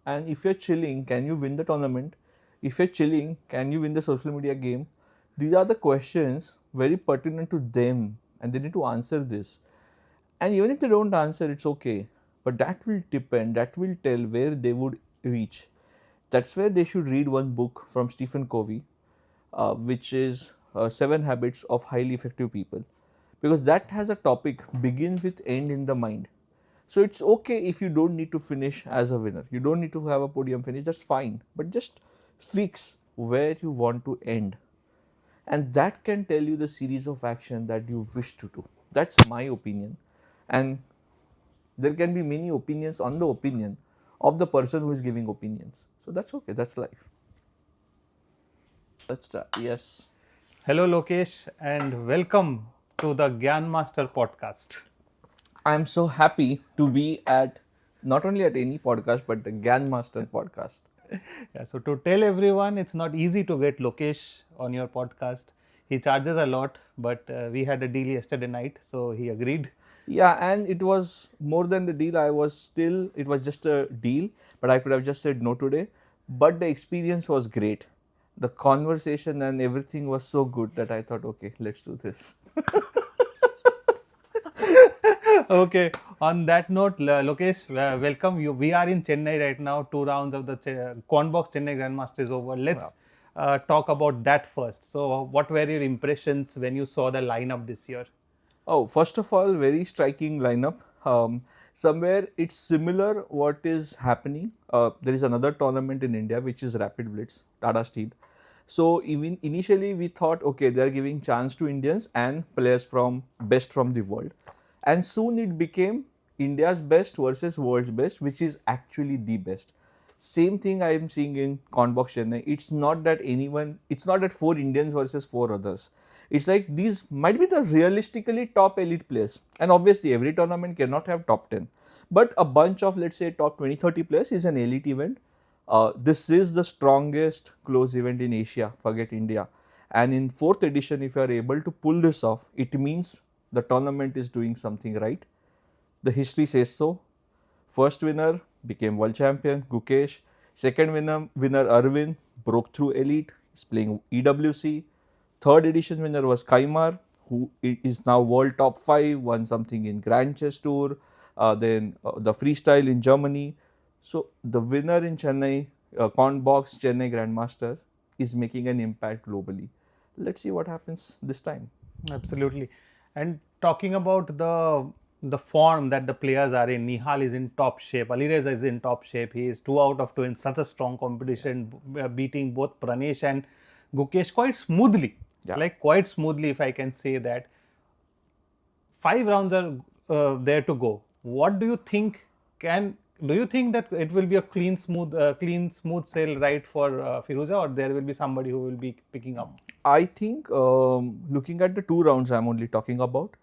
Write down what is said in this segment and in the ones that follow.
And if you're chilling, can you win the tournament? If you're chilling, can you win the social media game? These are the questions very pertinent to them, and they need to answer this. And even if they don't answer, it's okay. But that will depend, that will tell where they would reach. That's where they should read one book from Stephen Covey, which is Seven Habits of Highly Effective People. Because that has a topic, begin with end in the mind. So it's okay if you don't need to finish as a winner. You don't need to have a podium finish, that's fine. But just fix where you want to end. And that can tell you the series of action that you wish to do. That's my opinion. And there can be many opinions on the opinion of the person who is giving opinions. So that's okay, that's life. Let's start. Yes. Hello, Lokesh, and welcome to the GyanMaster podcast. I'm so happy to be at not only at any podcast but the GyanMaster podcast. Yeah, so to tell everyone, it's not easy to get Lokesh on your podcast. He charges a lot, but we had a deal yesterday night, so he agreed. Yeah, and it was more than the deal. It was just a deal, but I could have just said no today. But the experience was great. The conversation and everything was so good that I thought, okay, let's do this. Okay, on that note, Lokesh, welcome. We are in Chennai right now. 2 rounds of the Cornbox Chennai Grandmaster is over. Let's talk about that first. So, what were your impressions when you saw the lineup this year? Oh, first of all, very striking lineup. Somewhere it's similar what is happening. There is another tournament in India which is Rapid Blitz, Tata Steel. So even initially we thought, okay, they are giving chance to Indians and players from best from the world. And soon it became India's best versus world's best, which is actually the best. Same thing I am seeing in Cornbox Chennai. It's not that four Indians versus four others. It's like these might be the realistically top elite players. And obviously, every tournament cannot have top 10. But a bunch of, let's say, top 20, 30 players is an elite event. This is the strongest close event in Asia, forget India. And in fourth edition, if you are able to pull this off, it means the tournament is doing something right. The history says so. First winner became world champion, Gukesh. Second winner Arvind, broke through elite, is playing EWC. Third edition winner was Kaimar, who is now world top 5, won something in Grand Chess Tour, then the freestyle in Germany. So the winner in Chennai, Cornbox Chennai Grandmaster, is making an impact globally. Let's see what happens this time. Absolutely. And talking about the form that the players are in, Nihal is in top shape, Alireza is in top shape. He is 2 out of 2 in such a strong competition, beating both Pranesh and Gukesh quite smoothly. Yeah. Like quite smoothly, if I can say that. 5 rounds are there to go. What do you think do you think that it will be a clean, smooth sail ride for Firuza, or there will be somebody who will be picking up? I think looking at the 2 rounds I'm only talking about,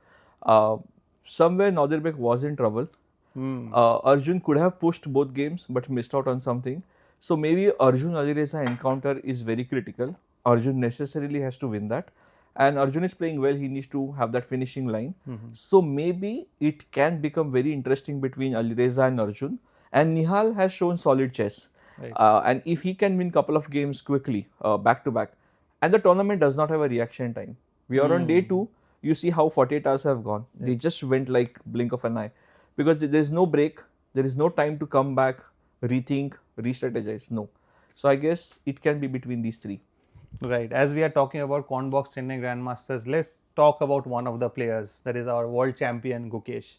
somewhere Nadirbek was in trouble. Arjun could have pushed both games but missed out on something. So maybe Arjun Alireza encounter is very critical. Arjun necessarily has to win that. And Arjun is playing well, he needs to have that finishing line. So maybe it can become very interesting between Alireza and Arjun. And Nihal has shown solid chess. Right. And if he can win couple of games quickly, back to back, and the tournament does not have a reaction time. We are on day 2. You see how 48 hours have gone. Yes. They just went like blink of an eye. Because there is no break. There is no time to come back, rethink, re-strategize. No. So I guess it can be between these 3. Right. As we are talking about Cornbox Chennai Grandmasters, let's talk about one of the players. That is our world champion, Gukesh.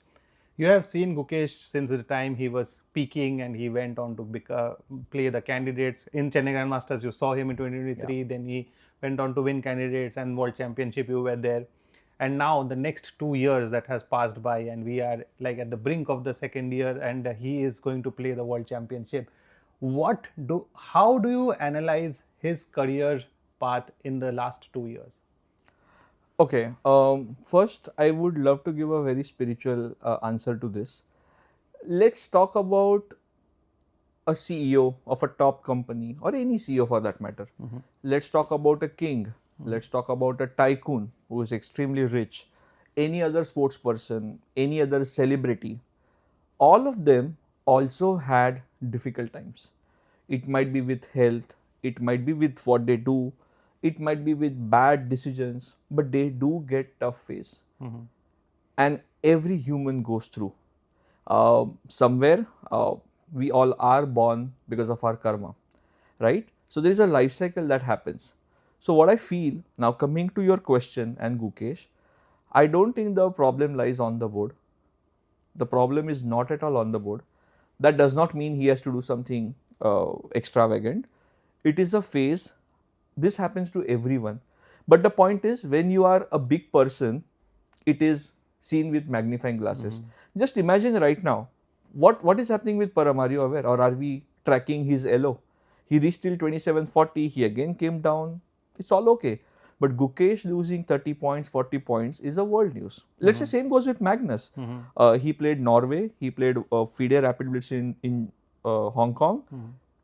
You have seen Gukesh since the time he was peaking and he went on to play the candidates. In Chennai Grandmasters, you saw him in 2023. Yeah. Then he went on to win candidates and world championship. You were there. And now the next 2 years that has passed by and we are like at the brink of the second year and he is going to play the world championship. How do you analyze his career path in the last 2 years? Okay, first I would love to give a very spiritual answer to this. Let's talk about a CEO of a top company or any CEO for that matter. Let's talk about a king. Let's talk about a tycoon who is extremely rich, any other sports person, any other celebrity. All of them also had difficult times. It might be with health, it might be with what they do, it might be with bad decisions, but they do get tough phase. And every human goes through. Somewhere we all are born because of our karma, right? So there is a life cycle that happens. So what I feel now, coming to your question and Gukesh, I don't think the problem lies on the board. The problem is not at all on the board. That does not mean he has to do something extravagant. It is a phase. This happens to everyone. But the point is, when you are a big person, it is seen with magnifying glasses. Just imagine right now, what is happening with Param? Are you aware, or are we tracking his elo? He reached till 2740. He again came down. It's all okay. But Gukesh losing 30 points, 40 points is a world news. Let's say same goes with Magnus. He played Norway. He played FIDE Rapid Blitz in Hong Kong.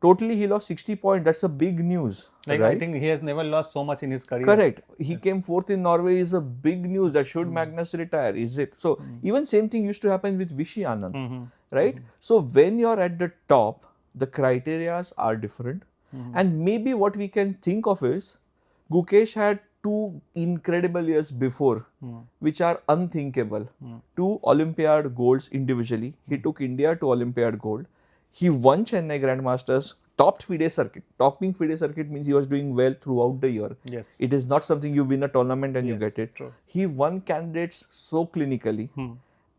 Totally, he lost 60 points. That's a big news. Like, right? I think he has never lost so much in his career. Correct. He came fourth in Norway is a big news. That should Magnus retire? Is it? So even same thing used to happen with Vishy Anand, right? So when you're at the top, the criterias are different, and maybe what we can think of is Gukesh had two incredible years before, which are unthinkable. Two Olympiad golds individually. He took India to Olympiad gold. He won Chennai Grandmasters, topped FIDE circuit. Topping FIDE circuit means he was doing well throughout the year. Yes. It is not something you win a tournament and you get it. True. He won candidates so clinically,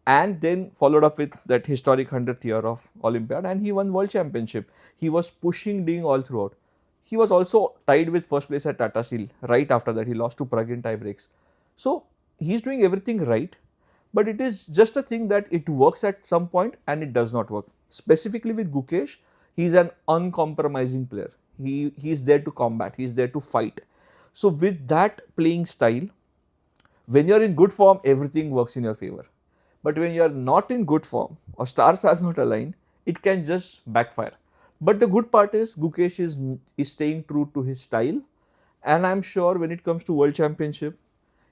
and then followed up with that historic 100th year of Olympiad, and he won World Championship. He was pushing Ding all throughout. He was also tied with first place at Tata Steel. Right after that, he lost to Prag in tie breaks. So he's doing everything right, but it is just a thing that it works at some point and it does not work. Specifically with Gukesh, he's an uncompromising player. He's there to combat. He's there to fight. So with that playing style, when you're in good form, everything works in your favor. But when you're not in good form or stars are not aligned, it can just backfire. But the good part is Gukesh is staying true to his style, and I'm sure when it comes to World Championship,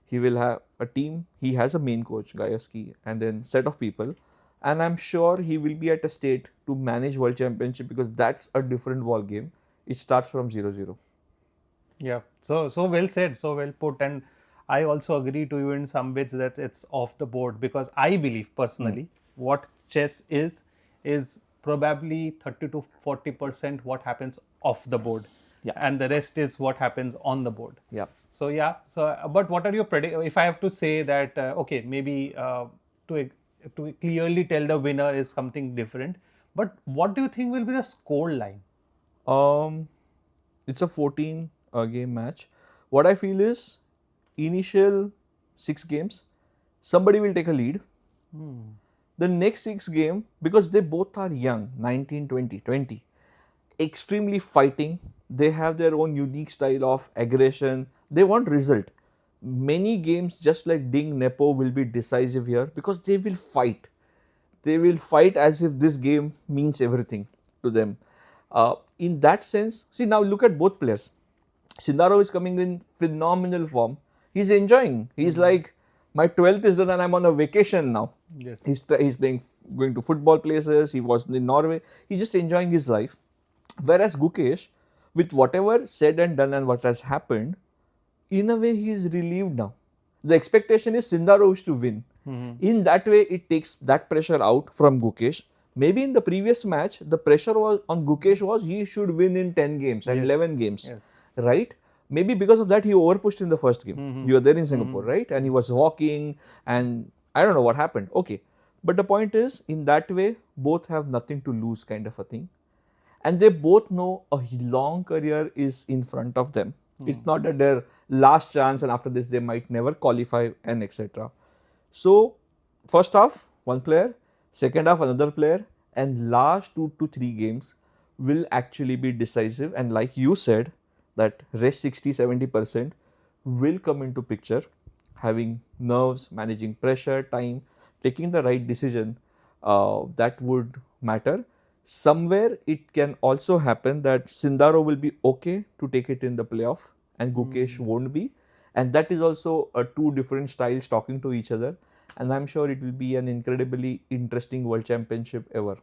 he will have a team. He has a main coach, Gayasky, and then set of people. And I'm sure he will be at a state to manage World Championship, because that's a different ball game. It starts from 0-0. Yeah. So well said, so well put. And I also agree to you in some bits that it's off the board, because I believe personally what chess is probably 30 to 40% what happens off the board. Yeah. And the rest is what happens on the board. Yeah. So yeah. So but what are your if I have to say that okay, maybe to clearly tell the winner is something different, but what do you think will be the score line? It's a 14 game match. What I feel is initial 6 games, somebody will take a lead. The next 6 game, because they both are young, 19, 20, extremely fighting. They have their own unique style of aggression. They want result. Many games, just like Ding Nepo, will be decisive here because they will fight. They will fight as if this game means everything to them. In that sense, see, now look at both players. Sindaro is coming in phenomenal form. He's enjoying. He's like, my 12th is done and I'm on a vacation now. Yes. He's playing, going to football places. He was in Norway. He's just enjoying his life. Whereas Gukesh, with whatever said and done and what has happened, in a way he is relieved now. The expectation is Sindaro is to win. In that way, it takes that pressure out from Gukesh. Maybe in the previous match, the pressure was on Gukesh was he should win in 10 games and 11 games, right? Maybe because of that, he overpushed in the first game. You were there in Singapore, right? And he was walking and I don't know what happened. Okay. But the point is, in that way, both have nothing to lose kind of a thing. And they both know a long career is in front of them. It's not that their last chance and after this they might never qualify and etc. So, first half, one player, second half, another player, and last 2 to 3 games will actually be decisive. And like you said, that rest 60-70% will come into picture, having nerves, managing pressure, time, taking the right decision, that would matter. Somewhere it can also happen that Sindaro will be okay to take it in the playoff and Gukesh won't be. And that is also two different styles talking to each other. And I'm sure it will be an incredibly interesting World Championship ever.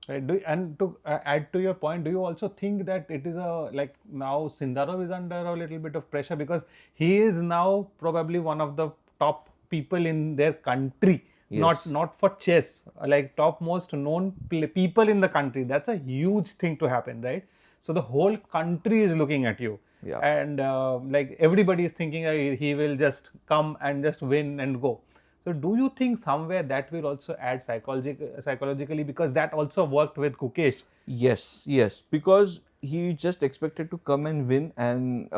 Right. And to add to your point, do you also think that it is a like now Sindarov is under a little bit of pressure because he is now probably one of the top people in their country, Yes. not for chess, like top most known people in the country. That's a huge thing to happen, right? So the whole country is looking at you, Yeah. and like everybody is thinking he will just come and just win and go. So do you think somewhere that will also add psychologically, because that also worked with Gukesh? Yes, yes, because he just expected to come and win, and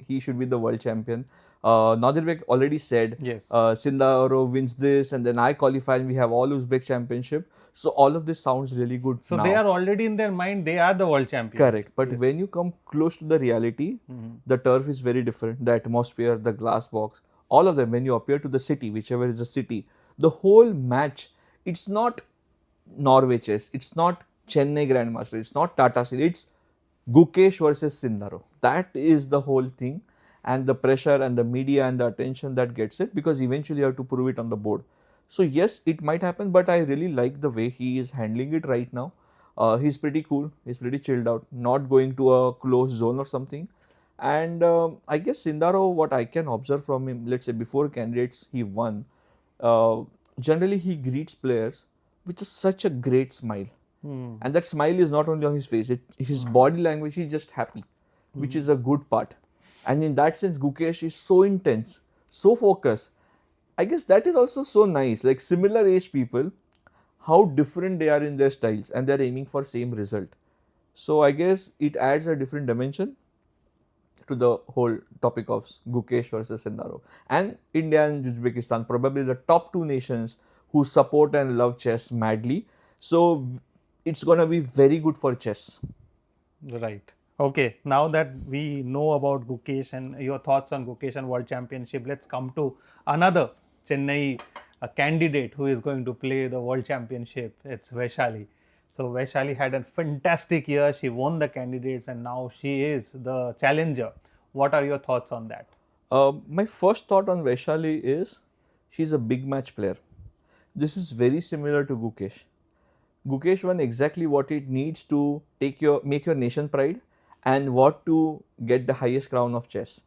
he should be the world champion. Nadirбек already said, Yes. Sindaro wins this, and then I qualify, and we have all Uzbek championship. So all of this sounds really good So they now. are already in their mind, they are the world champions. Correct. But Yes. when you come close to the reality, the turf is very different. The atmosphere, the glass box, all of them, when you appear to the city, whichever is the city, the whole match, it's not Norway chess, it's not Chennai Grandmaster, it's not Tata Steel, it's Gukesh versus Sindaro. That is the whole thing. And the pressure and the media and the attention that gets it, because eventually you have to prove it on the board. So, yes, it might happen, but I really like the way he is handling it right now. He's pretty cool, he's pretty chilled out, not going to a closed zone or something. And I guess Sindaro, what I can observe from him, let's say before candidates he won, uh, generally he greets players with such a great smile. And that smile is not only on his face, his body language, he's just happy, which is a good part. And in that sense, Gukesh is so intense, so focused. I guess that is also so nice. Like similar age people, how different they are in their styles, and they're aiming for same result. So I guess it adds a different dimension to the whole topic of Gukesh versus Sindaro. And India and Uzbekistan, probably the top two nations who support and love chess madly. So it's gonna be very good for chess. Right. Okay. Now that we know about Gukesh and your thoughts on Gukesh and World Championship, let's come to another Chennai candidate who is going to play the World Championship. It's Vaishali. So Vaishali had a fantastic year. She won the candidates and now she is the challenger. What are your thoughts on that? My first thought on Vaishali is she's a big match player. This is very similar to Gukesh. Gukesh won exactly what it needs to make your nation pride and what to get the highest crown of chess.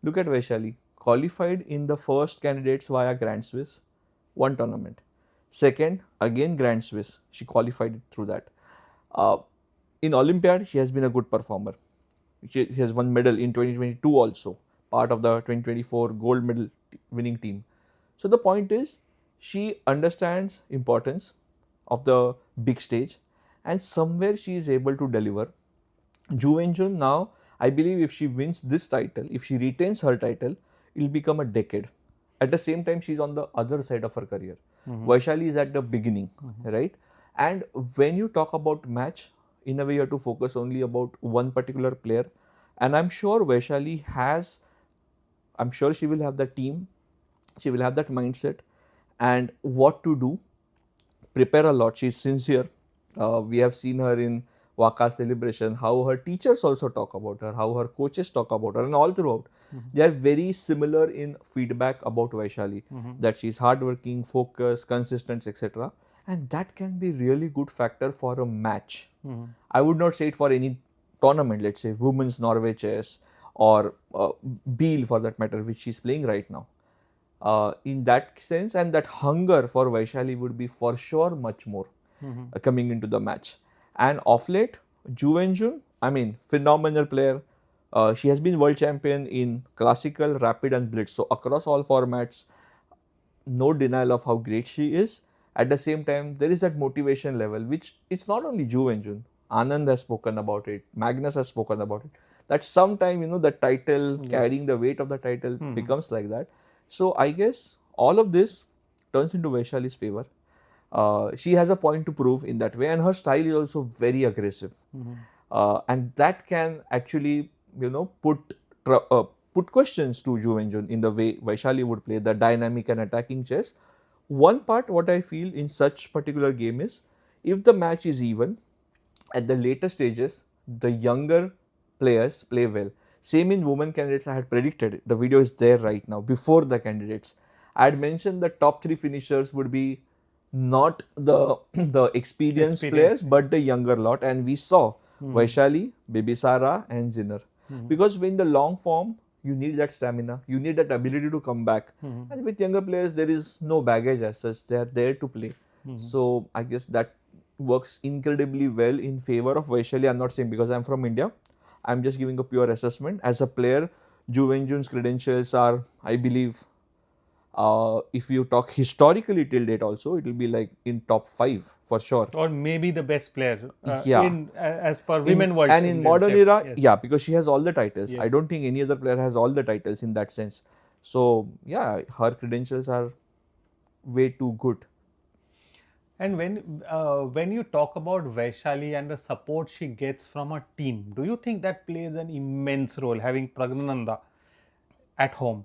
Look at Vaishali, qualified in the first candidates via Grand Swiss, one tournament. Second, again Grand Swiss, she qualified through that. Uh, in Olympiad, she has been a good performer. She has won medal in 2022 also, part of the 2024 gold medal winning team. So the point is, she understands importance of the big stage, and somewhere she is able to deliver. Juvenjun now, I believe if she wins this title, if she retains her title, it will become a decade. At the same time, she's on the other side of her career. Vaishali is at the beginning, right? And when you talk about match, in a way you have to focus only about one particular player. And I'm sure Vaishali has, I'm sure she will have the team, she will have that mindset and what to do, prepare a lot. She's sincere. We have seen her in Waka celebration, how her teachers also talk about her, how her coaches talk about her, and all throughout. They are very similar in feedback about Vaishali, that she's hardworking, focused, consistent, etc. And that can be really good factor for a match. I would not say it for any tournament, let's say women's Norway chess or Beal for that matter, which she's playing right now. In that sense, and that hunger for Vaishali would be for sure much more coming into the match. And off late, Juvenjun, I mean, phenomenal player. She has been world champion in classical, rapid, and blitz. So across all formats, no denial of how great she is. At the same time, there is that motivation level, which it's not only Juvenjun. Anand has spoken about it. Magnus has spoken about it. That sometime, the title, Yes. carrying the weight of the title becomes like that. So I guess all of this turns into Vaishali's favor. She has a point to prove in that way, and her style is also very aggressive, and that can actually, put questions to Juvenjun in the way Vaishali would play the dynamic and attacking chess. One part, what I feel in such particular game is, if the match is even at the later stages, the younger players play well. Same in women candidates, I had predicted. The video is there right now before the candidates. I had mentioned the top three finishers would be not the the experienced players, Experienced but the younger lot. And we saw players. Vaishali, Bibisara, and Jinner. Because in the long form, you need that stamina, you need that ability to come back. And with younger players, there is no baggage as such; they are there to play. So I guess that works incredibly well in favor of Vaishali. I'm not saying because I'm from India. I'm just giving a pure assessment. As a player, Ju Wenjun's credentials are, I believe, if you talk historically till date also, it will be like in top 5 for sure. Or maybe the best player Yeah. as per women world In modern championship. era, Yes. yeah, because she has all the titles. I Yes. don't think any other player has all the titles in that sense. So yeah, her credentials are way too good. And when you talk about Vaishali and the support she gets from her team, do you think that plays an immense role having Pragnananda at home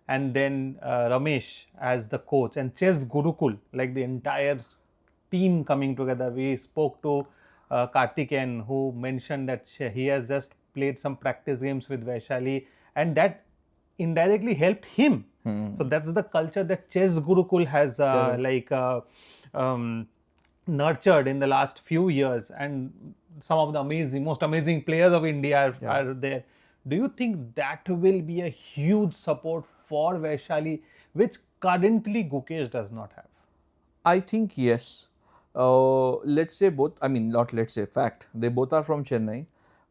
and then Ramesh as the coach and Chess Gurukul, like the entire team coming together? We spoke to Karthikeyan, who mentioned that he has just played some practice games with Vaishali and that indirectly helped him. So that's the culture that Chess Gurukul has Correct. um, nurtured in the last few years, and some of the most amazing players of India Yeah. are there. Do you think that will be a huge support for Vaishali, which currently Gukesh does not have? I think yes. Let's say both, I mean, not let's say, fact, they both are from Chennai,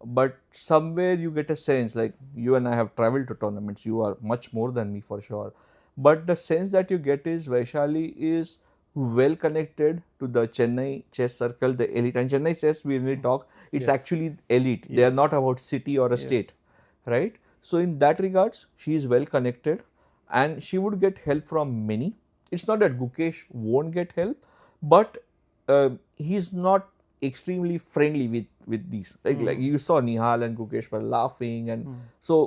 but somewhere you get a sense like you and I have traveled to tournaments, you are much more than me for sure. But the sense that you get is Vaishali is well connected to the Chennai chess circle, the elite. And Chennai chess, when we talk, it's Yes. actually elite. They are Yes. not about city or a Yes. state, right? So, in that regards, she is well connected and she would get help from many. It's not that Gukesh won't get help, but he's not extremely friendly with these. Like you saw Nihal and Gukesh were laughing, and so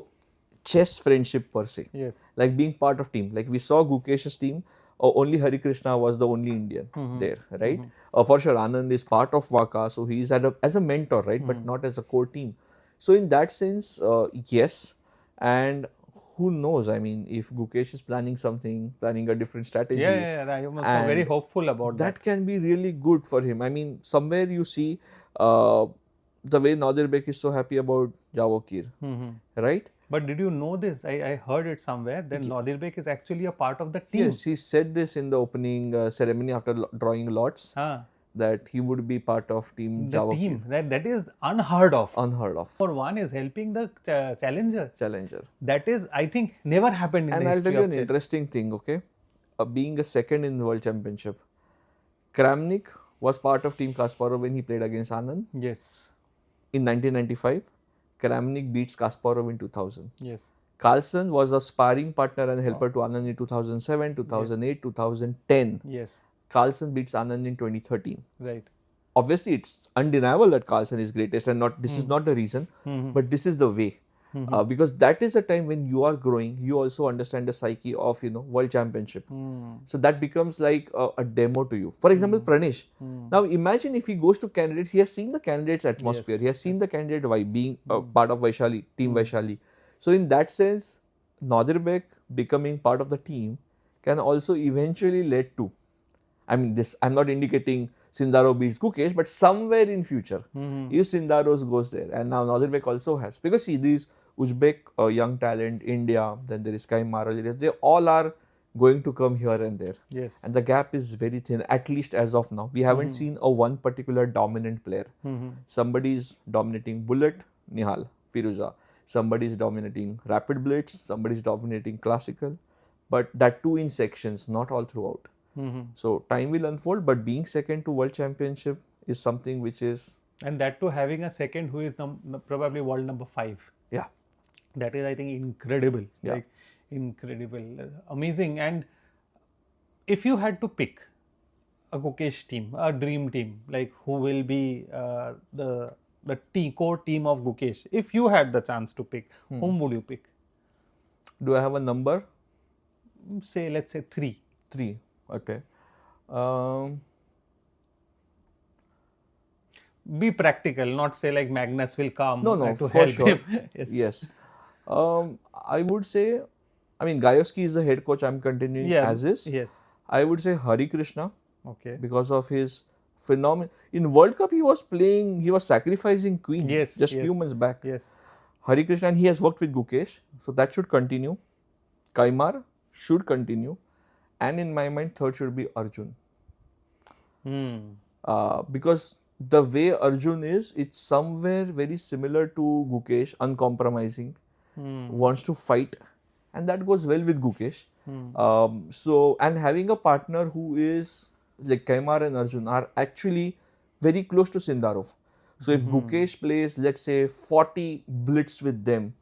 chess friendship per se, Yes. like being part of team. Like we saw Gukesh's team, only Hari Krishna was the only Indian there, right? For sure, Anand is part of Waka, so he's as a mentor, right? But not as a core team. So in that sense, yes. And who knows? I mean, if Gukesh is planning something, planning a different strategy, Yeah, I am also very and hopeful about that. that can be really good for him. I mean, somewhere you see uh, the way Nadir Bek is so happy about Javokir, right? But did you know this? I heard it somewhere that Nadir Bek is actually a part of the team. Yes, he said this in the opening ceremony after drawing lots Huh. that he would be part of Team The Javokir. team that is unheard of. Unheard of. For one is helping the challenger. Challenger. That is, I think, never happened in And the I'll tell history you of an chess. interesting thing, okay? Being a second in the World Championship, Kramnik was part of Team Kasparov when he played against Anand Yes. in 1995. Kramnik beats Kasparov in 2000. Yes. Carlsen was a sparring partner and helper to Anand in 2007, 2008, 2010. Yes. Carlsen beats Anand in 2013. Right. Obviously, it's undeniable that Carlsen is greatest, and not this is not the reason, but this is the way. Because that is a time when you are growing, you also understand the psyche of World Championship. So that becomes like a demo to you. For example, Pranesh. Now imagine if he goes to candidates, he has seen the candidates' atmosphere, he has seen the candidate vibe, being part of Vaishali, Team Vaishali. So in that sense, Nadir Bek becoming part of the team can also eventually lead to, I mean, this, I'm not indicating Sindaro beats Gukesh, but somewhere in future, if Sindaros goes there, and now Nadir Bek also has, because see, these Uzbek young talent, India, then there is Kai Marali, they all are going to come here and there. Yes. And the gap is very thin, at least as of now. We haven't seen a one particular dominant player. Somebody is dominating Bullet, Nihal, Firuza. Somebody is dominating Rapid Blitz, somebody is dominating Classical, but that too in sections, not all throughout. So time will unfold, but being second to World Championship is something which is, And that too, having a second who is probably world number 5. yeah, That is, I think, incredible. Yeah. Like, incredible. Amazing. And if you had to pick a Gukesh team, a dream team, like who will be the core team of Gukesh, if you had the chance to pick, whom would you pick? do I have a number? Say, let's say 3. 3. Okay. Um, Be practical, not say like Magnus will come no, no, to for help sure. him. Yes. Yes. I would say, I mean, Gayosky is the head coach. I'm continuing Yeah. as is. Yes. I would say Hari Krishna Okay. because of his phenomenon. In World Cup, he was playing, he was sacrificing Queen Yes. just few Yes. months back. Yes. Hari Krishna, and he has worked with Gukesh, so that should continue. Kaimar should continue, and in my mind, third should be Arjun. Hmm. Because the way Arjun is, it's somewhere very similar to Gukesh, uncompromising, Hmm. wants to fight, and that goes well with Gukesh. Hmm. So, and having a partner who is like Kaimar and Arjun are actually very close to Sindarov. So, if Gukesh plays, let's say, 40 blitz with them,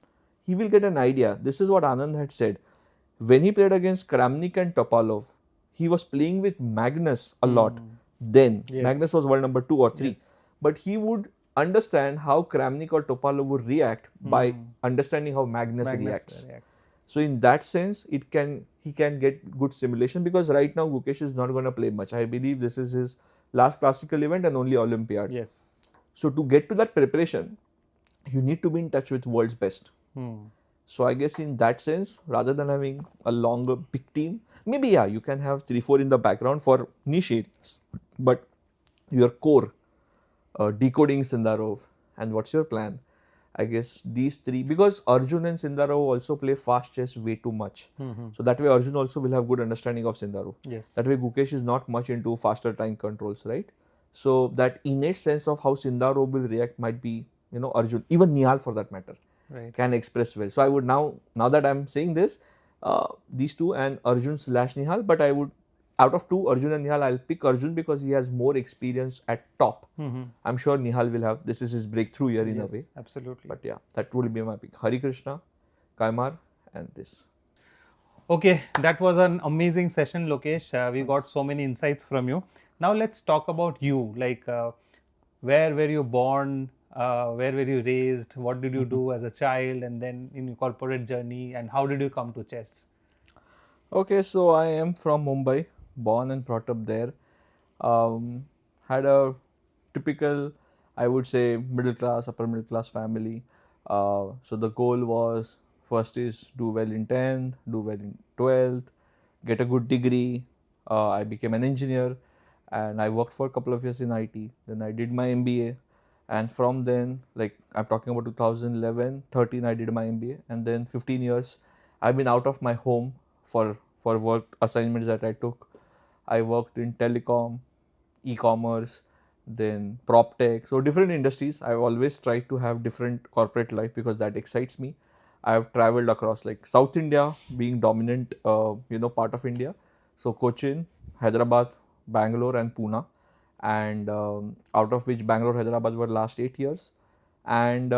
he will get an idea. This is what Anand had said. When he played against Kramnik and Topalov, he was playing with Magnus a lot. Then Yes. Magnus was world number 2 or 3, Yes. but he would understand how Kramnik or Topalov would react by understanding how Magnus reacts. So in that sense, he can get good simulation, because right now Gukesh is not going to play much. I believe this is his last classical event and only Olympiad. Yes. So to get to that preparation, you need to be in touch with world's best. So I guess in that sense, rather than having a longer big team, maybe yeah, you can have 3-4 in the background for niche areas, but your core, decoding Sindarov, and what's your plan? I guess these three, because Arjun and Sindarov also play fast chess way too much. So that way Arjun also will have good understanding of Sindarov. Yes. That way Gukesh is not much into faster time controls, right? So that innate sense of how Sindarov will react might be, Arjun, even Nihal for that matter, Right. can express well. So I would now that I'm saying this, these two and Arjun / Nihal, but I would, out of two, Arjun and Nihal, I'll pick Arjun because he has more experience at top. I'm sure Nihal will have, this is his breakthrough year in a way. Absolutely. But yeah, that would be my pick. Hari Krishna, Kaimar, and this. Okay, that was an amazing session, Lokesh. We got so many insights from you. Now let's talk about you. Like, where were you born? Where were you raised? What did you do as a child, and then in your corporate journey? And how did you come to chess? Okay, so I am from Mumbai, born and brought up there. Had a typical, I would say, middle class, upper middle class family. So the goal was, first is do well in 10th, do well in 12th, get a good degree. I became an engineer, and I worked for a couple of years in IT. Then I did my MBA, and from then, like I'm talking about 2011, 13, I did my MBA, and then 15 years I've been out of my home for work assignments that I took. I worked in telecom, e-commerce, then prop tech, so different industries. I've always tried to have different corporate life because that excites me. I've traveled across like South India, being dominant, part of India. So Cochin, Hyderabad, Bangalore, and Pune, and out of which Bangalore, Hyderabad were last 8 years, and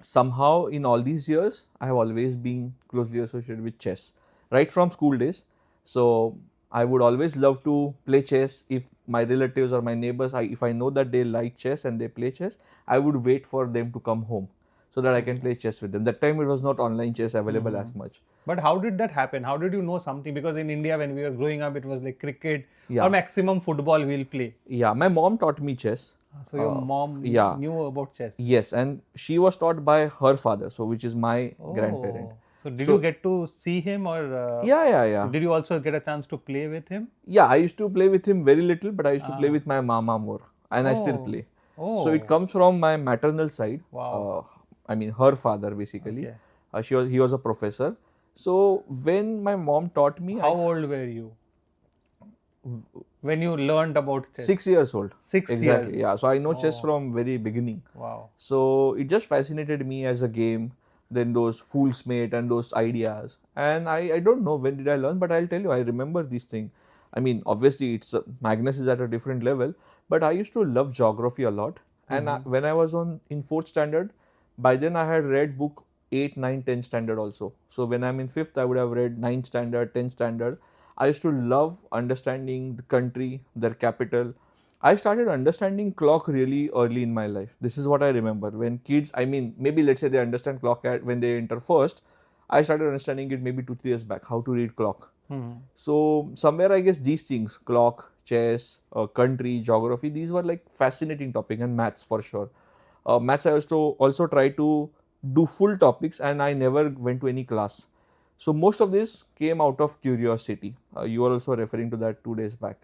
somehow in all these years, I have always been closely associated with chess, right from school days. So I would always love to play chess. If my relatives or my neighbors, if I know that they like chess and they play chess, I would wait for them to come home so that I can play chess with them. That time it was not online chess available as much. But how did that happen? How did you know something? Because in India, when we were growing up, it was like cricket Yeah. or maximum football we'll play. Yeah, my mom taught me chess. So your mom yeah. knew about chess. Yes, and she was taught by her father, so which is my grandparent. So did you get to see him, or Yeah. did you also get a chance to play with him? Yeah, I used to play with him very little, but I used to play with my mama more, and I still play. So it comes from my maternal side. Wow. I mean, her father basically. Okay. He was a professor. So when my mom taught me, How old were you when you learned about chess? 6 years old. 6 Exactly. years. Yeah. So I know chess from very beginning. Wow. So it just fascinated me as a game. Then those Fool's Mate and those ideas. And I don't know when did I learn, but I'll tell you, I remember these things. I mean, obviously, Magnus is at a different level, but I used to love geography a lot. And when I was in 4th standard, by then I had read book 8, 9, 10 standard also. So when I'm in 5th, I would have read 9th standard, 10th standard. I used to love understanding the country, their capital. I started understanding clock really early in my life. This is what I remember. When kids, I mean, maybe let's say they understand clock when they enter first, I started understanding it maybe 2-3 years back, how to read clock. So somewhere I guess these things, clock, chess, country, geography, these were like fascinating topic, and maths for sure. Maths I used to also try to do full topics, and I never went to any class. So most of this came out of curiosity. You were also referring to that 2 days back.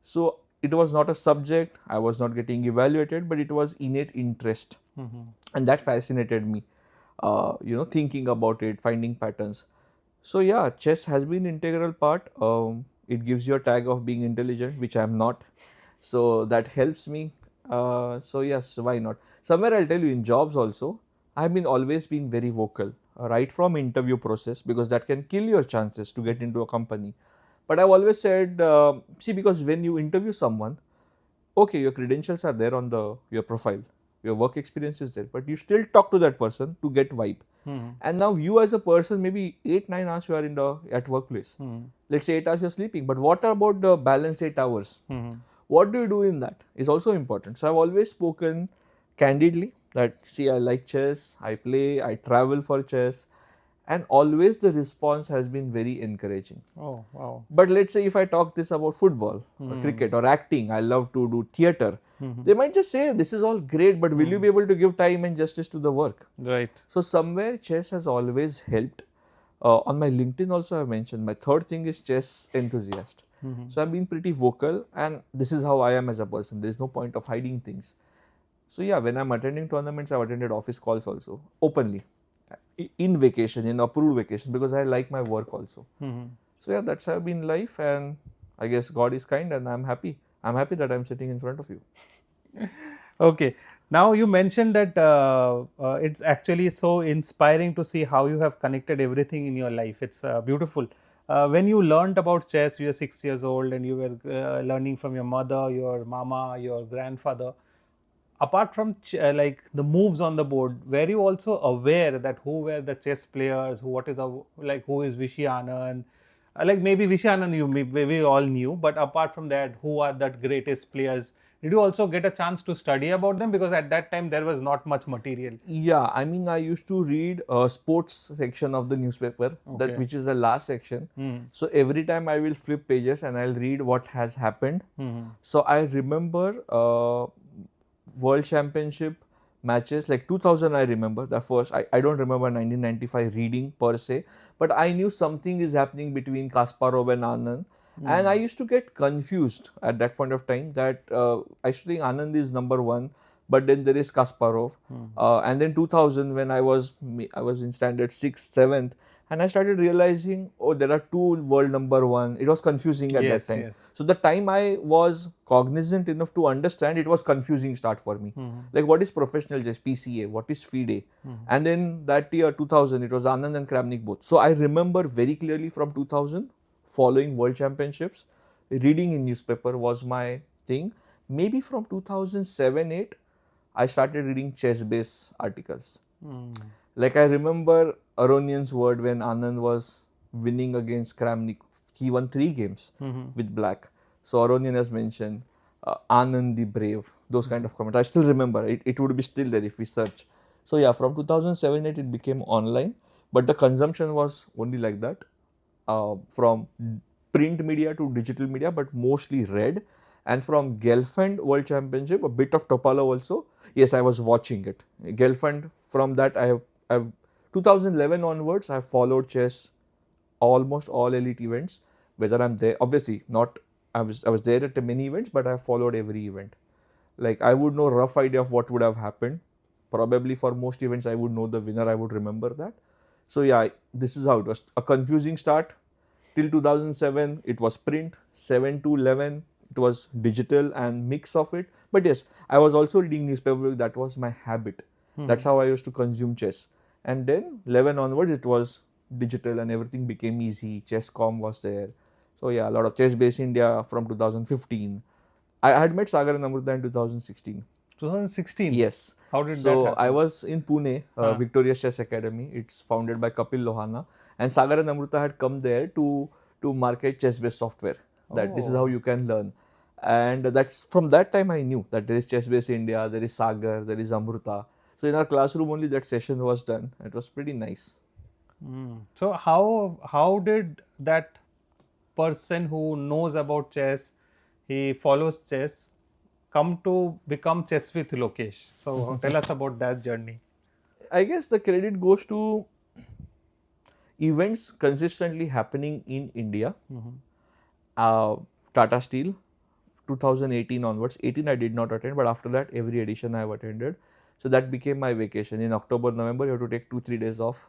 So it was not a subject, I was not getting evaluated, but it was innate interest. And that fascinated me, thinking about it, finding patterns. So yeah, chess has been integral part. It gives you a tag of being intelligent, which I am not. So that helps me. So yes, why not? Somewhere I'll tell you, in jobs also, I've been always been very vocal, right from interview process, because that can kill your chances to get into a company. But I've always said, see, because when you interview someone, okay, your credentials are there on your profile, your work experience is there, but you still talk to that person to get vibe. And now you as a person, maybe 8-9 hours you are in the at workplace. Let's say 8 hours you're sleeping, but what about the balance 8 hours? What do you do in that is also important. So I've always spoken candidly that, see, I like chess, I play, I travel for chess, and always the response has been very encouraging. Oh, wow. But let's say if I talk this about football or cricket or acting, I love to do theater. They might just say, this is all great, but will you be able to give time and justice to the work? Right. So somewhere chess has always helped. On my LinkedIn also I've mentioned my third thing is chess enthusiast. So I've been pretty vocal, and this is how I am as a person. There's no point of hiding things. So yeah, when I'm attending tournaments, I've attended office calls also openly, in vacation, in approved vacation, because I like my work also. So yeah, that's how been life, and I guess God is kind, and I'm happy. I'm happy that I'm sitting in front of you. Okay. Now you mentioned that it's actually so inspiring to see how you have connected everything in your life. It's beautiful. When you learned about chess, you were 6 years old and you were learning from your mother, your mama, your grandfather. Apart from like the moves on the board, were you also aware that who were the chess players, who is Vishy Anand? Like maybe Vishy Anand you maybe all knew, but apart from that, who are the greatest players? Did you also get a chance to study about them? Because at that time there was not much material. Yeah, I mean, I used to read a sports section of the newspaper, that Okay. which is the last section. So every time I will flip pages and I'll read what has happened. So I remember World Championship matches like 2000. I remember the first. I don't remember 1995 reading per se, but I knew something is happening between Kasparov and Anand. And I used to get confused at that point of time that I used to think Anand is number one, but then there is Kasparov. And then 2000, when I was in standard 6th, 7th, and I started realizing, oh, there are two world number one. It was confusing at that Yes, time. yes. So the time I was cognizant enough to understand, it was confusing start for me. Like, what is professional chess, PCA? What is FIDE? And then that year 2000, it was Anand and Kramnik both. So I remember very clearly from 2000, following world championships, reading in newspaper was my thing. Maybe from 2007-8, I started reading chess-based articles. Like, I remember Aronian's word when Anand was winning against Kramnik. He won 3 games with black. So Aronian has mentioned Anand the Brave, those kind of comments. I still remember. It would be still there if we search. So yeah, from 2007-8 it became online, but the consumption was only like that, from print media to digital media, but mostly read. And from Gelfand World Championship, a bit of Topala also. Yes, I was watching it. Gelfand, from that I've 2011 onwards, I've followed chess, almost all elite events. Whether I'm there, obviously not. I was there at many events, but I followed every event. Like, I would know rough idea of what would have happened. Probably for most events, I would know the winner. I would remember that. So yeah, this is how it was. A confusing start till 2007. It was print. 7 to 11, it was digital and mix of it. But yes, I was also reading newspaper. That was my habit. That's how I used to consume chess. And then 11 onwards, it was digital and everything became easy. Chess.com was there. So yeah, a lot of chess based India from 2015. I had met Sagar and Amrita in 2016. 2016. Yes. How did that So I happen? was in Pune, Victoria Chess Academy. It's founded by Kapil Lohana, and Sagar and Amrita had come there to market chess-based software. That this is how Oh. you can learn, and that's from that time I knew that there is chess-based India, there is Sagar, there is Amrita. So in our classroom only that session was done. It was pretty nice. So how did that person who knows about chess, he follows chess, come to become Chess with Lokesh? So tell us about that journey. I guess the credit goes to events consistently happening in India. Tata Steel, 2018 onwards. 18 I did not attend, but after that every edition I have attended. So that became my vacation. In October, November, you have to take 2-3 days off.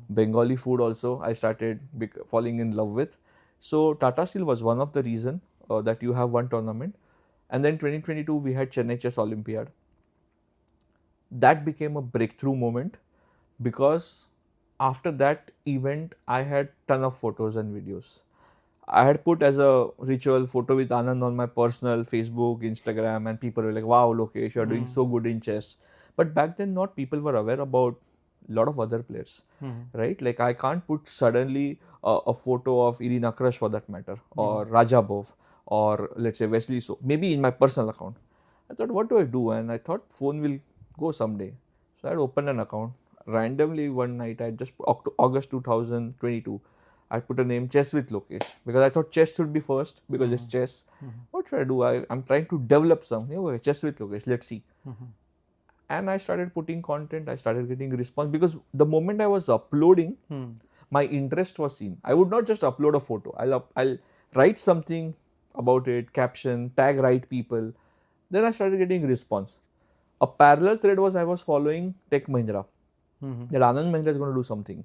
Bengali food also I started falling in love with. So Tata Steel was one of the reason that you have one tournament. And then 2022 we had Chennai Chess Olympiad. That became a breakthrough moment because after that event I had ton of photos and videos. I had put as a ritual photo with Anand on my personal Facebook, Instagram, and people were like, "Wow, Lokesh, you are doing so good in chess." But back then, not people were aware about a lot of other players, right? Like I can't put suddenly a photo of Irina Krush for that matter, or Rajabov, or let's say Wesley. So maybe in my personal account. I thought, what do I do? And I thought phone will go someday. So I had opened an account. Randomly one night, I just August 2022. I put a name Chess with Lokesh because I thought chess should be first because it's chess. What should I do? I'm trying to develop something. Okay, Chess with Lokesh. Let's see. And I started putting content. I started getting response because the moment I was uploading, my interest was seen. I would not just upload a photo. I'll write something about it, caption, tag right people. Then I started getting response. A parallel thread was I was following Tech Mahindra. That Anand Mahindra is going to do something.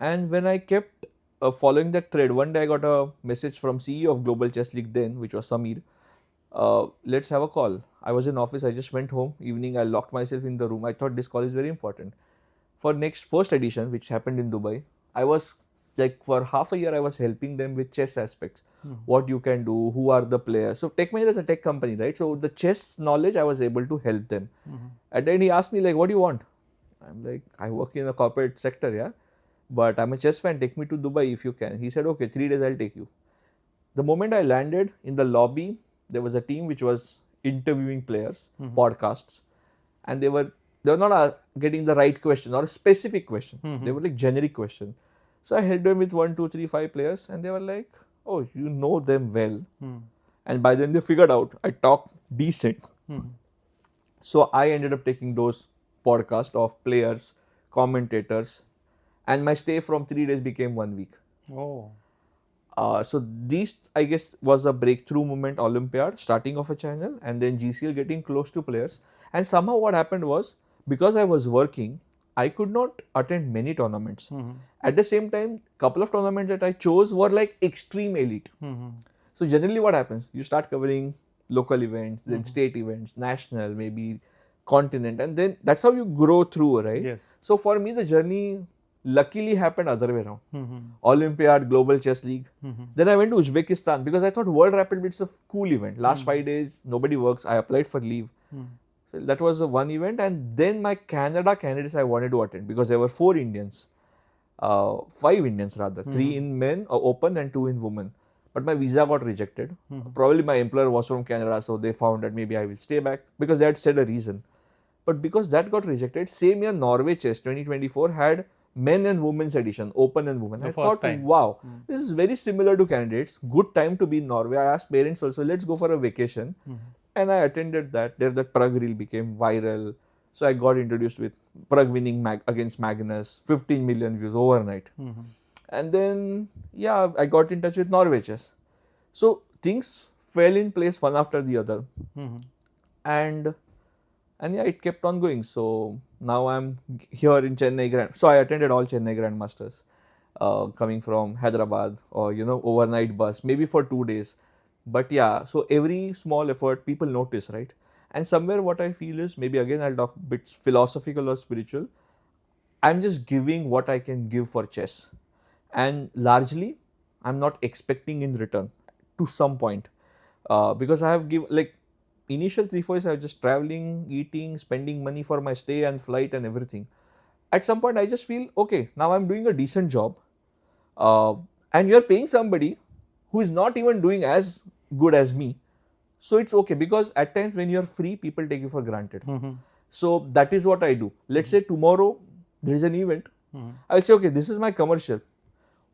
And when I kept following that thread, one day I got a message from CEO of Global Chess League then, which was Samir. Let's have a call. I was in office. I just went home. Evening, I locked myself in the room. I thought this call is very important. For first edition, which happened in Dubai, I was like for half a year, I was helping them with chess aspects. What you can do, who are the players. So Tech Mahindra is a tech company, right? So the chess knowledge, I was able to help them. And then he asked me like, what do you want? I'm like, I work in the corporate sector, yeah. But I'm a chess fan. Take me to Dubai if you can. He said, okay, 3 days I'll take you. The moment I landed in the lobby, there was a team which was interviewing players, podcasts, and they were not getting the right question or a specific question. They were like generic question. So I helped them with 1, 2, 3, 5 players, and they were like, "Oh, you know them well." And by then they figured out I talk decent. So I ended up taking those podcasts of players, commentators, and my stay from 3 days became 1 week. Oh. So these, I guess, was a breakthrough moment, Olympiad, starting of a channel, and then GCL getting close to players. And somehow what happened was, because I was working, I could not attend many tournaments. At the same time, couple of tournaments that I chose were like extreme elite. So generally what happens, you start covering local events, then state events, national, maybe continent, and then that's how you grow through, right? Yes. So for me, the journey luckily happened other way around. Olympiad, Global Chess League. Then I went to Uzbekistan because I thought World Rapid Blitz is a cool event. Last 5 days, nobody works. I applied for leave. So that was the one event. And then my Canada candidates I wanted to attend because there were 4 Indians. 5 Indians rather. 3 in men, open, and 2 in women. But my visa got rejected. Probably my employer was from Canada, so they found that maybe I will stay back because they had said a reason. But because that got rejected, same year Norway Chess 2024 had men and women's edition, open and women. I thought, wow, this is very similar to candidates. Good time to be in Norway. I asked parents also, let's go for a vacation. And I attended that. There, that Prague reel became viral. So I got introduced with Prague winning against Magnus, 15 million views overnight. And then, yeah, I got in touch with Norway Chess. So things fell in place one after the other. And yeah, it kept on going. So now I'm here in Chennai So I attended all Chennai Grandmasters, coming from Hyderabad or, overnight bus, maybe for 2 days. But yeah, so every small effort, people notice, right? And somewhere what I feel is, maybe again I'll talk a bit philosophical or spiritual. I'm just giving what I can give for chess. And largely, I'm not expecting in return to some point. Because I have given, like, initial 3-4 years I was just traveling, eating, spending money for my stay and flight and everything. At some point I just feel, okay, now I'm doing a decent job, and you're paying somebody who is not even doing as good as me. So it's okay, because at times when you're free, people take you for granted. So that is what I do. Let's say tomorrow there is an event. I'll say, okay, this is my commercial.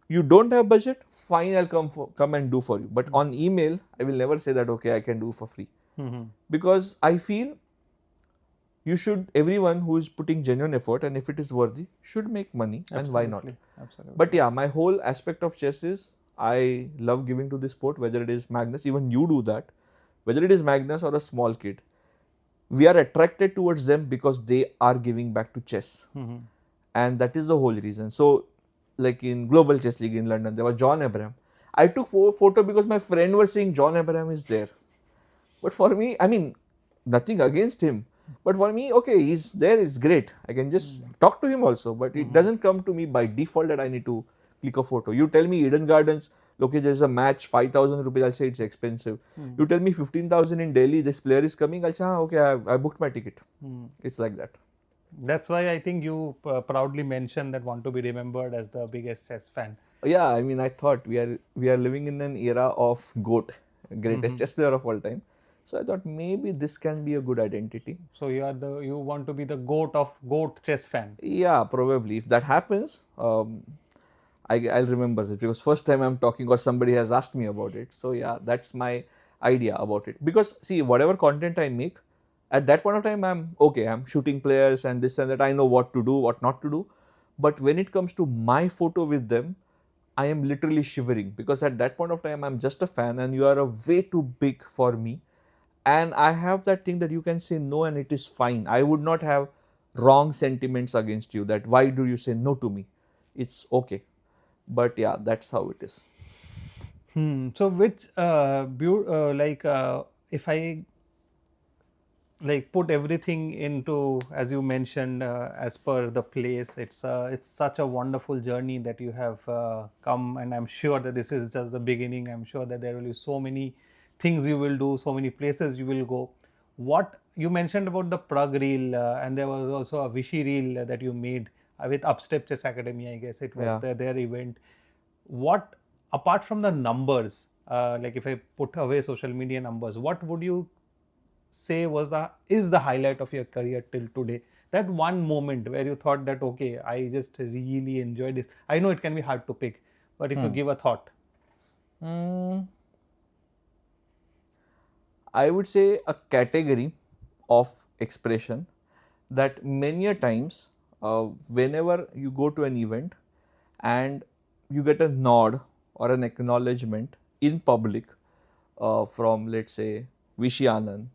You don't have budget, fine, I'll come and do for you. But on email, I will never say that, okay, I can do for free. Because I feel everyone who is putting genuine effort, and if it is worthy, should make money. And why not? Absolutely. But yeah, my whole aspect of chess is, I love giving to this sport, whether it is Magnus, even you do that, whether it is Magnus or a small kid, we are attracted towards them because they are giving back to chess. And that is the whole reason. So, like in Global Chess League in London, there was John Abraham. I took photo because my friend was saying John Abraham is there. But for me, I mean, nothing against him. But for me, okay, he's there, it's great. I can just talk to him also. But it doesn't come to me by default that I need to click a photo. You tell me Eden Gardens, okay, there's a match, 5,000 rupees, I'll say it's expensive. You tell me 15,000 in Delhi, this player is coming, I'll say, okay, I booked my ticket. It's like that. That's why I think you proudly mentioned that want to be remembered as the biggest chess fan. Yeah, I mean, I thought we are living in an era of GOAT, greatest chess player of all time. So I thought maybe this can be a good identity. So you want to be the GOAT chess fan. Yeah, probably. If that happens, I'll remember this because first time I'm talking or somebody has asked me about it. So yeah, that's my idea about it. Because see, whatever content I make, at that point of time, I'm okay. I'm shooting players and this and that. I know what to do, what not to do. But when it comes to my photo with them, I am literally shivering because at that point of time, I'm just a fan and you are a way too big for me. And I have that thing that you can say no and it is fine. I would not have wrong sentiments against you that why do you say no to me? It's okay. But yeah, that's how it is. So which if I like put everything into, as you mentioned, as per the place, it's such a wonderful journey that you have come, and I'm sure that this is just the beginning. I'm sure that there will be so many things you will do, so many places you will go. What you mentioned about the Prague reel, and there was also a Vichy reel that you made with Upstep Chess Academy, I guess it was Yeah. their event. What, apart from the numbers, like if I put away social media numbers, what would you say is the highlight of your career till today? That one moment where you thought that, okay, I just really enjoyed this. I know it can be hard to pick, but if you give a thought. Mm, I would say a category of expression that many a times, whenever you go to an event and you get a nod or an acknowledgement in public from, let's say, Vishy Anand,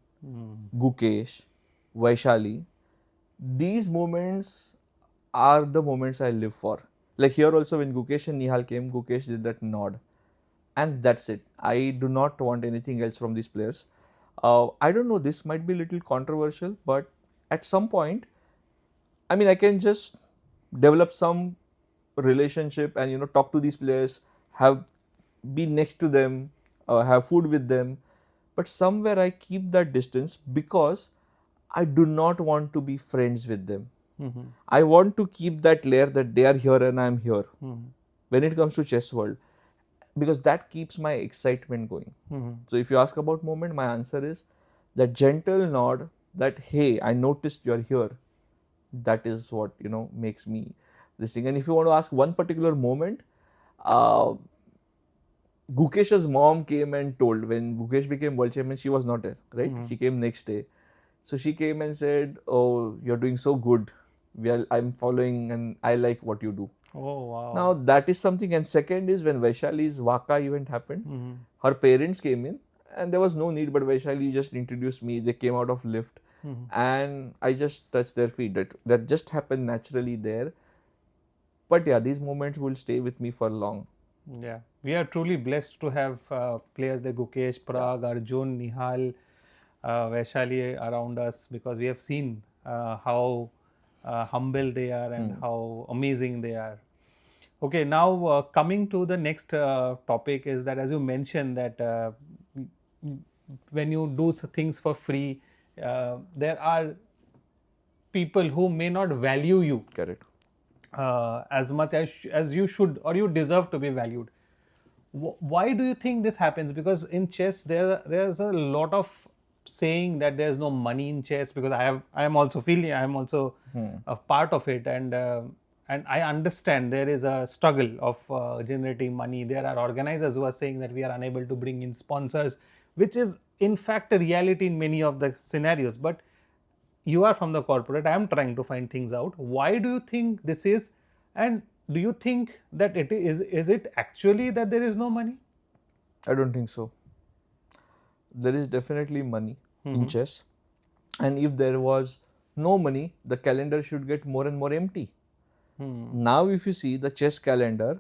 Gukesh, Vaishali, these moments are the moments I live for. Like here also, when Gukesh and Nihal came, Gukesh did that nod, and that's it. I do not want anything else from these players. I don't know. This might be a little controversial, but at some point, I mean, I can just develop some relationship and talk to these players, have be next to them, have food with them, but somewhere I keep that distance because I do not want to be friends with them. I want to keep that layer that they are here and I am here when it comes to chess world, because that keeps my excitement going. So if you ask about moment, my answer is that gentle nod that hey, I noticed you are here. That is what makes me this thing. And if you want to ask one particular moment, uh, Gukesh's mom came and told when Gukesh became world champion, she was not there, right? She came next day. So she came and said, "Oh, you're doing so good. I'm following and I like what you do." Oh, wow. Now that is something. And second is when Vaishali's Waka event happened, her parents came in and there was no need, but Vaishali just introduced me. They came out of lift and I just touched their feet. That just happened naturally there. But yeah, these moments will stay with me for long. Yeah, we are truly blessed to have players like Gukesh, Prag, Arjun, Nihal, Vaishali around us, because we have seen how humble they are and how amazing they are. Okay, now coming to the next topic is that, as you mentioned, that when you do things for free, there are people who may not value you Correct. as much as you should or you deserve to be valued. Why do you think this happens? Because in chess there's a lot of saying that there's no money in chess, because I am also a part of it, and I understand there is a struggle of generating money. There are organizers who are saying that we are unable to bring in sponsors, which is in fact a reality in many of the scenarios. But you are from the corporate, I am trying to find things out. Why do you think this is? And do you think that is it actually that there is no money? I don't think so. there is definitely money in chess. And if there was no money, the calendar should get more and more empty. Now, if you see the chess calendar,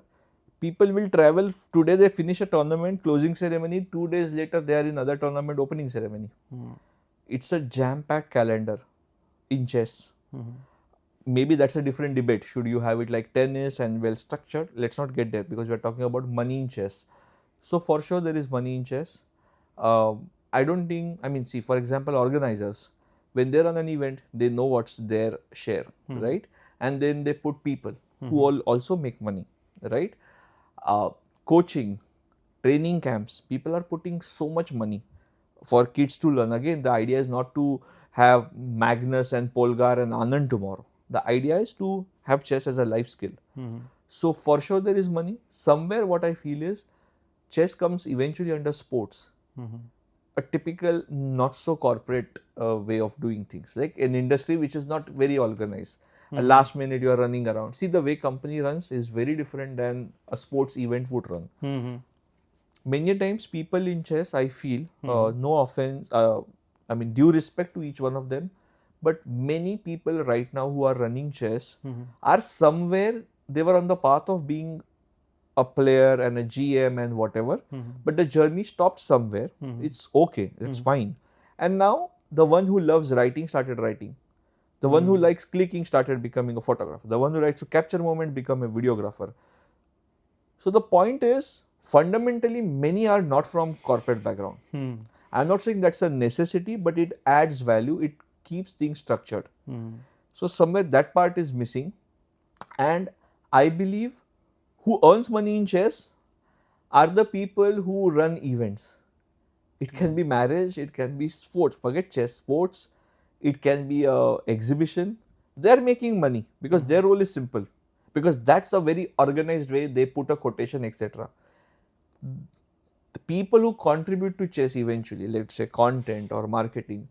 people will travel. Today they finish a tournament, closing ceremony. 2 days later, they are in other tournament opening ceremony. It's a jam-packed calendar in chess. Maybe that's a different debate. Should you have it like tennis and well structured? Let's not get there because we're talking about money in chess. So for sure there is money in chess. I don't think, I mean, see, for example, organizers, when they run an event, they know what's their share, right? And then they put people who all also make money, right? Coaching, training camps, people are putting so much money for kids to learn. Again, the idea is not to have Magnus and Polgar and Anand tomorrow. The idea is to have chess as a life skill. So for sure there is money. Somewhere what I feel is chess comes eventually under sports. A typical not so corporate way of doing things, like an industry which is not very organized. A last minute you are running around. See, the way company runs is very different than a sports event would run. Many times people in chess, I feel, no offense, I mean due respect to each one of them, but many people right now who are running chess are somewhere, they were on the path of being a player and a GM and whatever, but the journey stopped somewhere. It's okay, it's fine. And now the one who loves writing started writing. The one who likes clicking started becoming a photographer. The one who likes to capture moment become a videographer. So the point is, fundamentally, many are not from corporate background. I'm not saying that's a necessity, but it adds value. It keeps things structured. So somewhere that part is missing. And I believe who earns money in chess are the people who run events. It can be marriage, it can be sports. Forget chess, sports. It can be a exhibition. They're making money because their role is simple. Because that's a very organized way. They put a quotation, etc. The people who contribute to chess eventually, let's say content or marketing,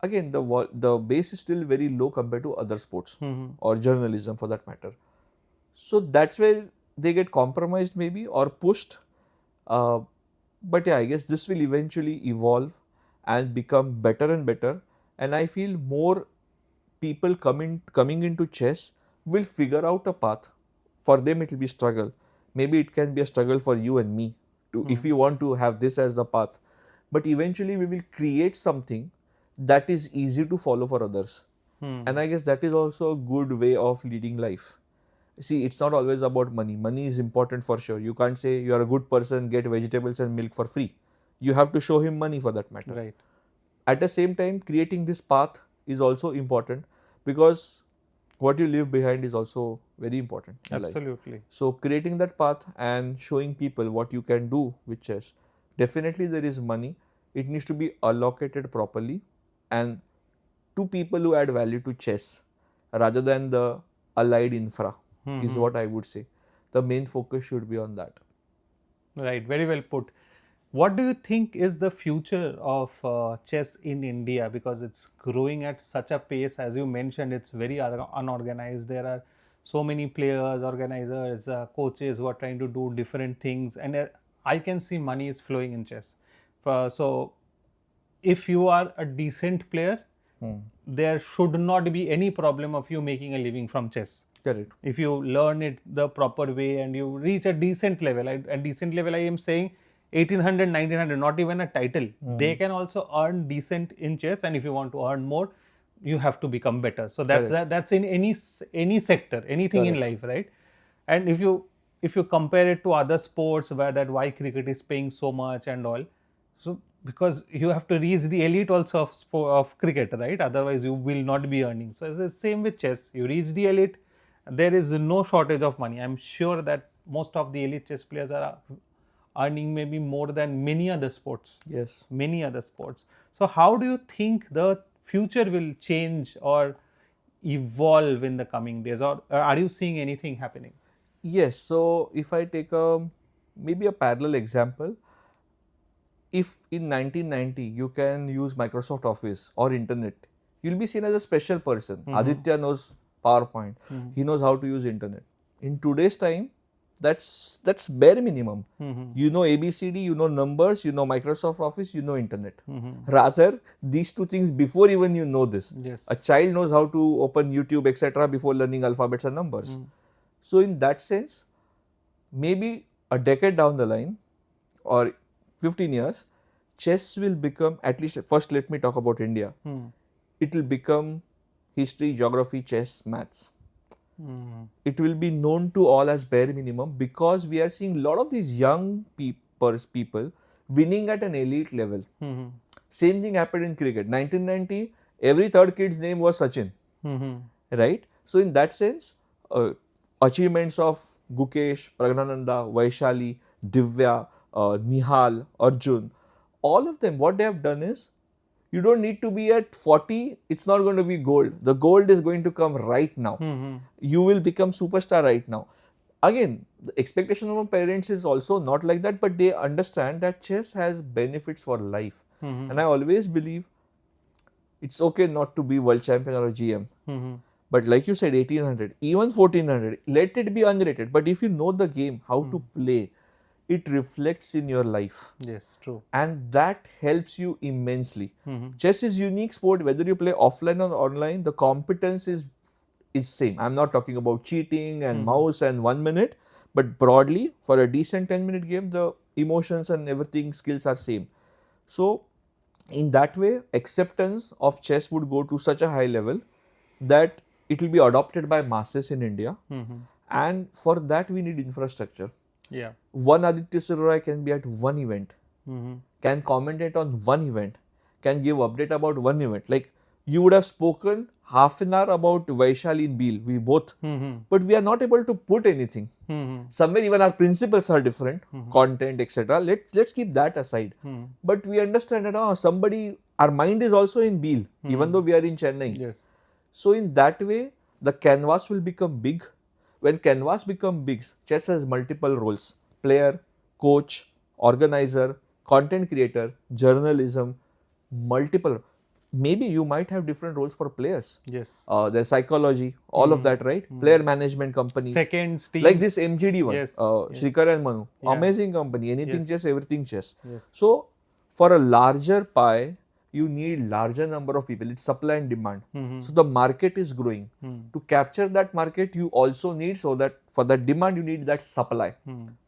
again the base is still very low compared to other sports or journalism for that matter. So that's where they get compromised maybe or pushed. But yeah, I guess this will eventually evolve and become better and better. And I feel more people coming into chess will figure out a path. For them it will be struggle. Maybe it can be a struggle for you and me to, if you want to have this as the path. But eventually we will create something that is easy to follow for others. And I guess that is also a good way of leading life. See, it's not always about money. Money is important for sure. You can't say you are a good person, get vegetables and milk for free. You have to show him money for that matter. Right. At the same time, creating this path is also important because what you leave behind is also very important in life. Absolutely. So creating that path and showing people what you can do with chess. Definitely there is money. It needs to be allocated properly and to people who add value to chess rather than the allied infra is what I would say. The main focus should be on that. Right, very well put. What do you think is the future of chess in India? Because it's growing at such a pace, as you mentioned, it's very unorganized. There are so many players, organizers, coaches who are trying to do different things, and I can see money is flowing in chess. So, if you are a decent player, there should not be any problem of you making a living from chess. Correct. If you learn it the proper way and you reach a decent level, at decent level I am saying 1800, 1900, not even a title. They can also earn decent in chess, and if you want to earn more, you have to become better. So that's in any sector, anything in life, right? And if you compare it to other sports where that why cricket is paying so much and all, so because you have to reach the elite also of cricket, right? Otherwise you will not be earning. So it's the same with chess. You reach the elite, there is no shortage of money. I'm sure that most of the elite chess players are earning maybe more than many other sports. Yes. Many other sports. So how do you think the future will change or evolve in the coming days, or are you seeing anything happening? Yes. So if I take maybe a parallel example, if in 1990 you can use Microsoft Office or internet, you'll be seen as a special person. Aditya knows PowerPoint. He knows how to use internet. In today's time, That's bare minimum. Mm-hmm. You know ABCD, you know numbers, you know Microsoft Office, you know internet. Mm-hmm. Rather, these two things before even you know this. Yes. A child knows how to open YouTube, etc., before learning alphabets and numbers. So in that sense, maybe a decade down the line or 15 years, chess will become, at least first let me talk about India. Mm. It will become history, geography, chess, maths. Mm. It will be known to all as bare minimum because we are seeing a lot of these young people winning at an elite level. Mm-hmm. Same thing happened in cricket. 1990, every third kid's name was Sachin, Mm-hmm. right? So in that sense, achievements of Gukesh, Pragnananda, Vaishali, Divya, Nihal, Arjun, all of them, what they have done is, you don't need to be at 40, it's not going to be gold. The gold is going to come right now. Mm-hmm. You will become superstar right now. Again, the expectation of our parents is also not like that, but they understand that chess has benefits for life. Mm-hmm. And I always believe it's okay not to be world champion or a GM. Mm-hmm. But like you said, 1800, even 1400, let it be unrated. But if you know the game, how to play, it reflects in your life. Yes, true. And that helps you immensely. Mm-hmm. Chess is unique sport, whether you play offline or online, the competence is same. I'm not talking about cheating and mouse and 1 minute, but broadly, for a decent 10-minute game, the emotions and everything skills are same. So in that way, acceptance of chess would go to such a high level that it will be adopted by masses in India. Mm-hmm. And for that, we need infrastructure. Yeah. One Aditya Suroy can be at one event, Mm-hmm. can commentate on one event, can give update about one event. Like you would have spoken half an hour about Vaishali in Beal, we both, Mm-hmm. but we are not able to put anything. Mm-hmm. Somewhere even our principles are different, content, etc. Let's keep that aside. Mm-hmm. But we understand that somebody, our mind is also in Beal, even though we are in Chennai. Yes. So in that way, the canvas will become big. When canvas become big, chess has multiple roles: player, coach, organizer, content creator, journalism, multiple. Maybe you might have different roles for players. Yes. Their psychology, all of that, right? Player management companies. Seconds, teams. Like this MGD one, Yes. Shrikar and Manu, Yeah. amazing company, anything Yes. chess, everything chess. Yes. So for a larger pie, you need larger number of people. It's supply and demand. So the market is growing. To capture that market, you also need, so that for that demand, you need that supply.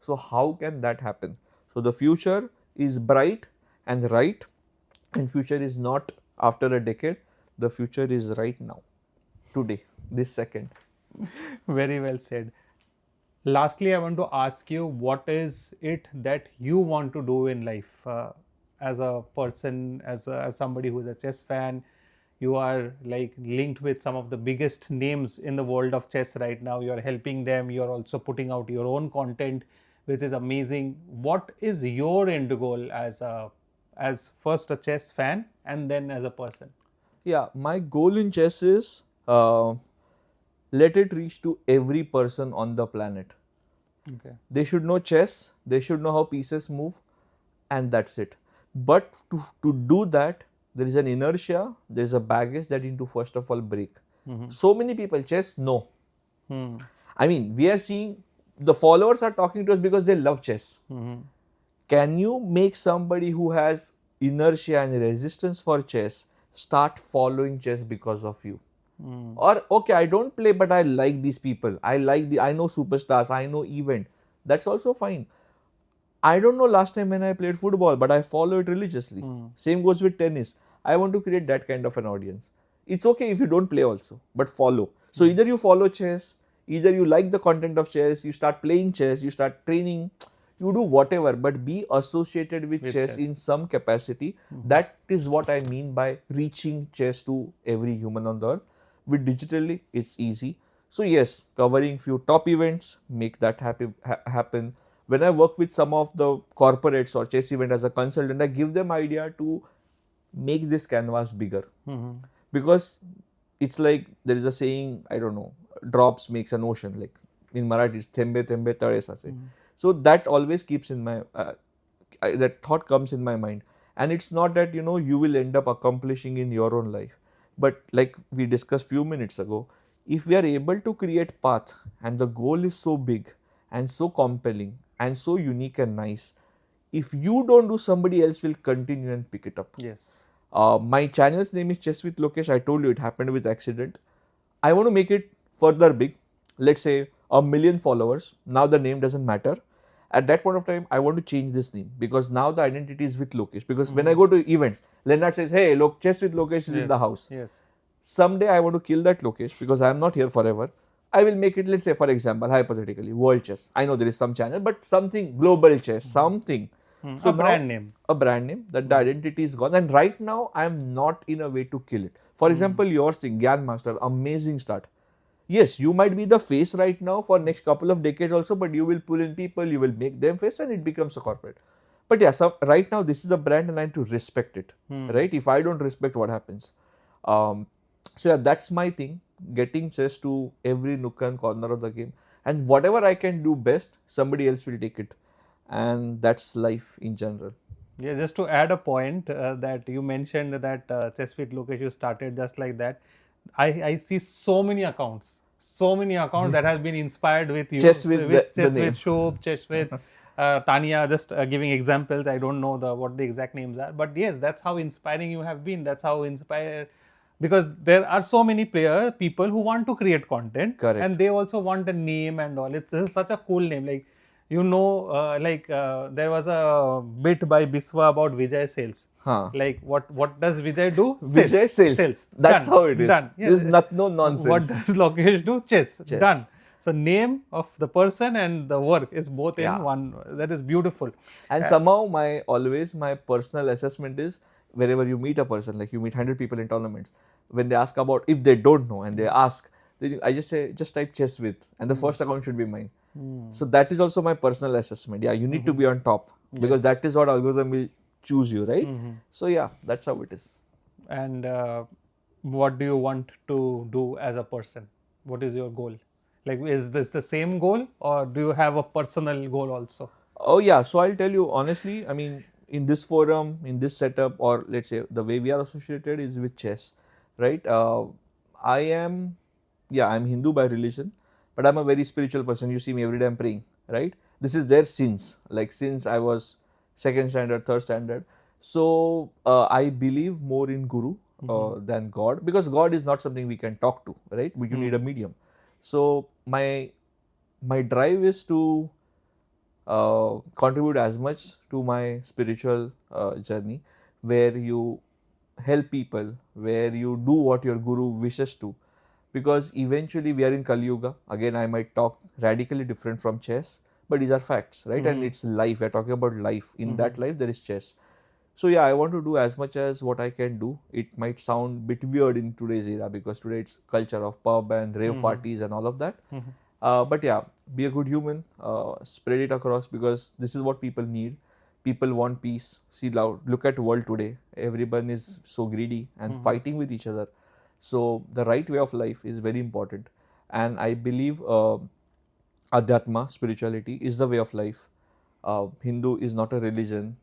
So how can that happen? So the future is bright and right, and future is not after a decade. The future is right now, today, this second. Very well said. Lastly, I want to ask you, what is it that you want to do in life as a person, as somebody who is a chess fan? You are like linked with some of the biggest names in the world of chess right now. You are helping them. You are also putting out your own content, which is amazing. What is your end goal as first a chess fan and then as a person? Yeah, my goal in chess is let it reach to every person on the planet. Okay. They should know chess, they should know how pieces move, and that's it. But to do that, there is an inertia, there is a baggage that you need to first of all break. So many people, chess, no. I mean, we are seeing the followers are talking to us because they love chess. Can you make somebody who has inertia and resistance for chess start following chess because of you? Or okay, I don't play, but I like these people. I know superstars. I know event. That's also fine. I don't know last time when I played football, but I follow it religiously. Same goes with tennis. I want to create that kind of an audience. It's okay if you don't play also, but follow. So either you follow chess, either you like the content of chess, you start playing chess, you start training, you do whatever, but be associated with chess in some capacity. That is what I mean by reaching chess to every human on the earth. With digitally, it's easy. So yes, covering few top events, make that happen. When I work with some of the corporates or chess event as a consultant, I give them idea to make this canvas bigger. Because it's like there is a saying, I don't know, drops makes an ocean. Like in Marathi, it's thembe thembe tare sase. So that always keeps in my that thought comes in my mind. And it's not that you will end up accomplishing in your own life, but like we discussed few minutes ago, if we are able to create path and the goal is so big and so compelling and so unique and nice. If you don't do, somebody else will continue and pick it up. Yes. My channel's name is Chess with Lokesh. I told you it happened with accident. I want to make it further big. Let's say 1 million followers. Now the name doesn't matter. At that point of time, I want to change this name because now the identity is with Lokesh. Because when I go to events, Leonard says, "Hey, look, Chess with Lokesh is in Yes. the house." Yes. Someday I want to kill that Lokesh because I am not here forever. I will make it, let's say, for example, hypothetically, World Chess. I know there is some channel, but something global chess, something. So A now brand name. a brand name that the identity is gone, and right now I am not in a way to kill it. For example, yours thing, GyanMaster, amazing start. Yes, you might be the face right now for next couple of decades also, but you will pull in people, you will make them face, and it becomes a corporate. But yeah, so right now this is a brand, and I have to respect it. Right? If I don't respect, what happens? Um, so yeah, that's my thing. Getting chess to every nook and corner of the game, and whatever I can do best, somebody else will take it, and that's life in general. Yeah, just to add a point that you mentioned that Chess with Lokesh you started just like that. I see so many accounts that has been inspired with you, Chess with with the Chess with name. Shub, Chess with Tanya. Just giving examples. I don't know what the exact names are, but yes, that's how inspiring you have been. That's how inspired, because there are so many people who want to create content, and Correct. they also want a name and all. It's this is such a cool name, like there was a bit by Biswa about Vijay sales. Huh. Like what does Vijay do? Vijay sales. Sales. That's Done. how it is. Done. Just Yeah. not no What nonsense. does Lokesh do? Chess. Done. Chess. So name of the person and the work is both in Yeah. one. That is beautiful. And Uh, somehow my personal assessment is, wherever you meet a person, like you meet 100 people in tournaments, when they ask about, if they don't know and they ask, I just say, just type chess with, and the first account should be mine. So that is also my personal assessment. Yeah, you need to be on top because Yes. that is what algorithm will choose you, right? So yeah, that's how it is. And what do you want to do as a person? What is your goal? Like, is this the same goal, or do you have a personal goal also? Oh yeah, so I'll tell you honestly. I mean, in this forum, in this setup, or let's say the way we are associated is with chess, right? I am, yeah, I'm Hindu by religion, but I'm a very spiritual person. You see me every day I'm praying, right? This is there since, like since I was second standard, third standard. So I believe more in Guru than God, because God is not something we can talk to, right? You need a medium. So my drive is to contribute as much to my spiritual journey, where you help people, where you do what your guru wishes to. Because eventually we are in Kali Yuga. Again, I might talk radically different from chess, but these are facts, right? And it's life. We're talking about life. In that life, there is chess. So yeah, I want to do as much as what I can do. It might sound a bit weird in today's era because today it's culture of pub and rave parties and all of that. But yeah, be a good human, spread it across, because this is what people need. People want peace. See, look at world today. Everyone is so greedy and fighting with each other. So the right way of life is very important, and I believe Adhyatma, spirituality, is the way of life. Hindu is not a religion;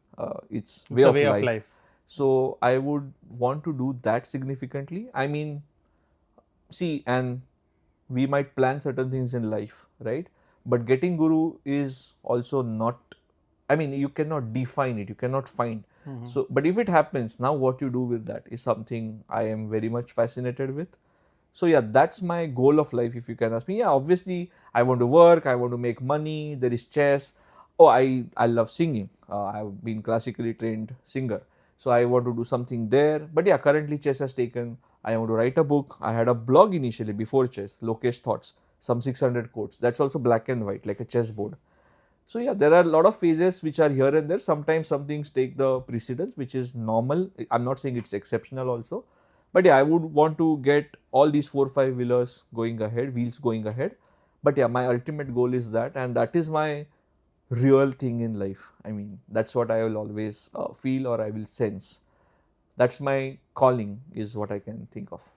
it's way It's a of way of life. life. So I would want to do that significantly. I mean, see, and we might plan certain things in life, right? But getting guru is also not, I mean, you cannot define it, you cannot find. So, but if it happens, now what you do with that is something I am very much fascinated with. So yeah, that's my goal of life. If you can ask me, yeah, obviously I want to work, I want to make money. There is chess. Oh, I love singing. I've been classically trained singer, so I want to do something there. But yeah, currently chess has taken. I want to write a book. I had a blog initially before chess, Lokesh Thoughts, some 600 quotes. That's also black and white, like a chessboard. So yeah, there are a lot of phases which are here and there. Sometimes some things take the precedence, which is normal. I'm not saying it's exceptional also. But yeah, I would want to get all these 4 5 wheels going ahead. But yeah, my ultimate goal is that, and that is my real thing in life. I mean, that's what I will always feel, or I will sense. That's my calling, is what I can think of.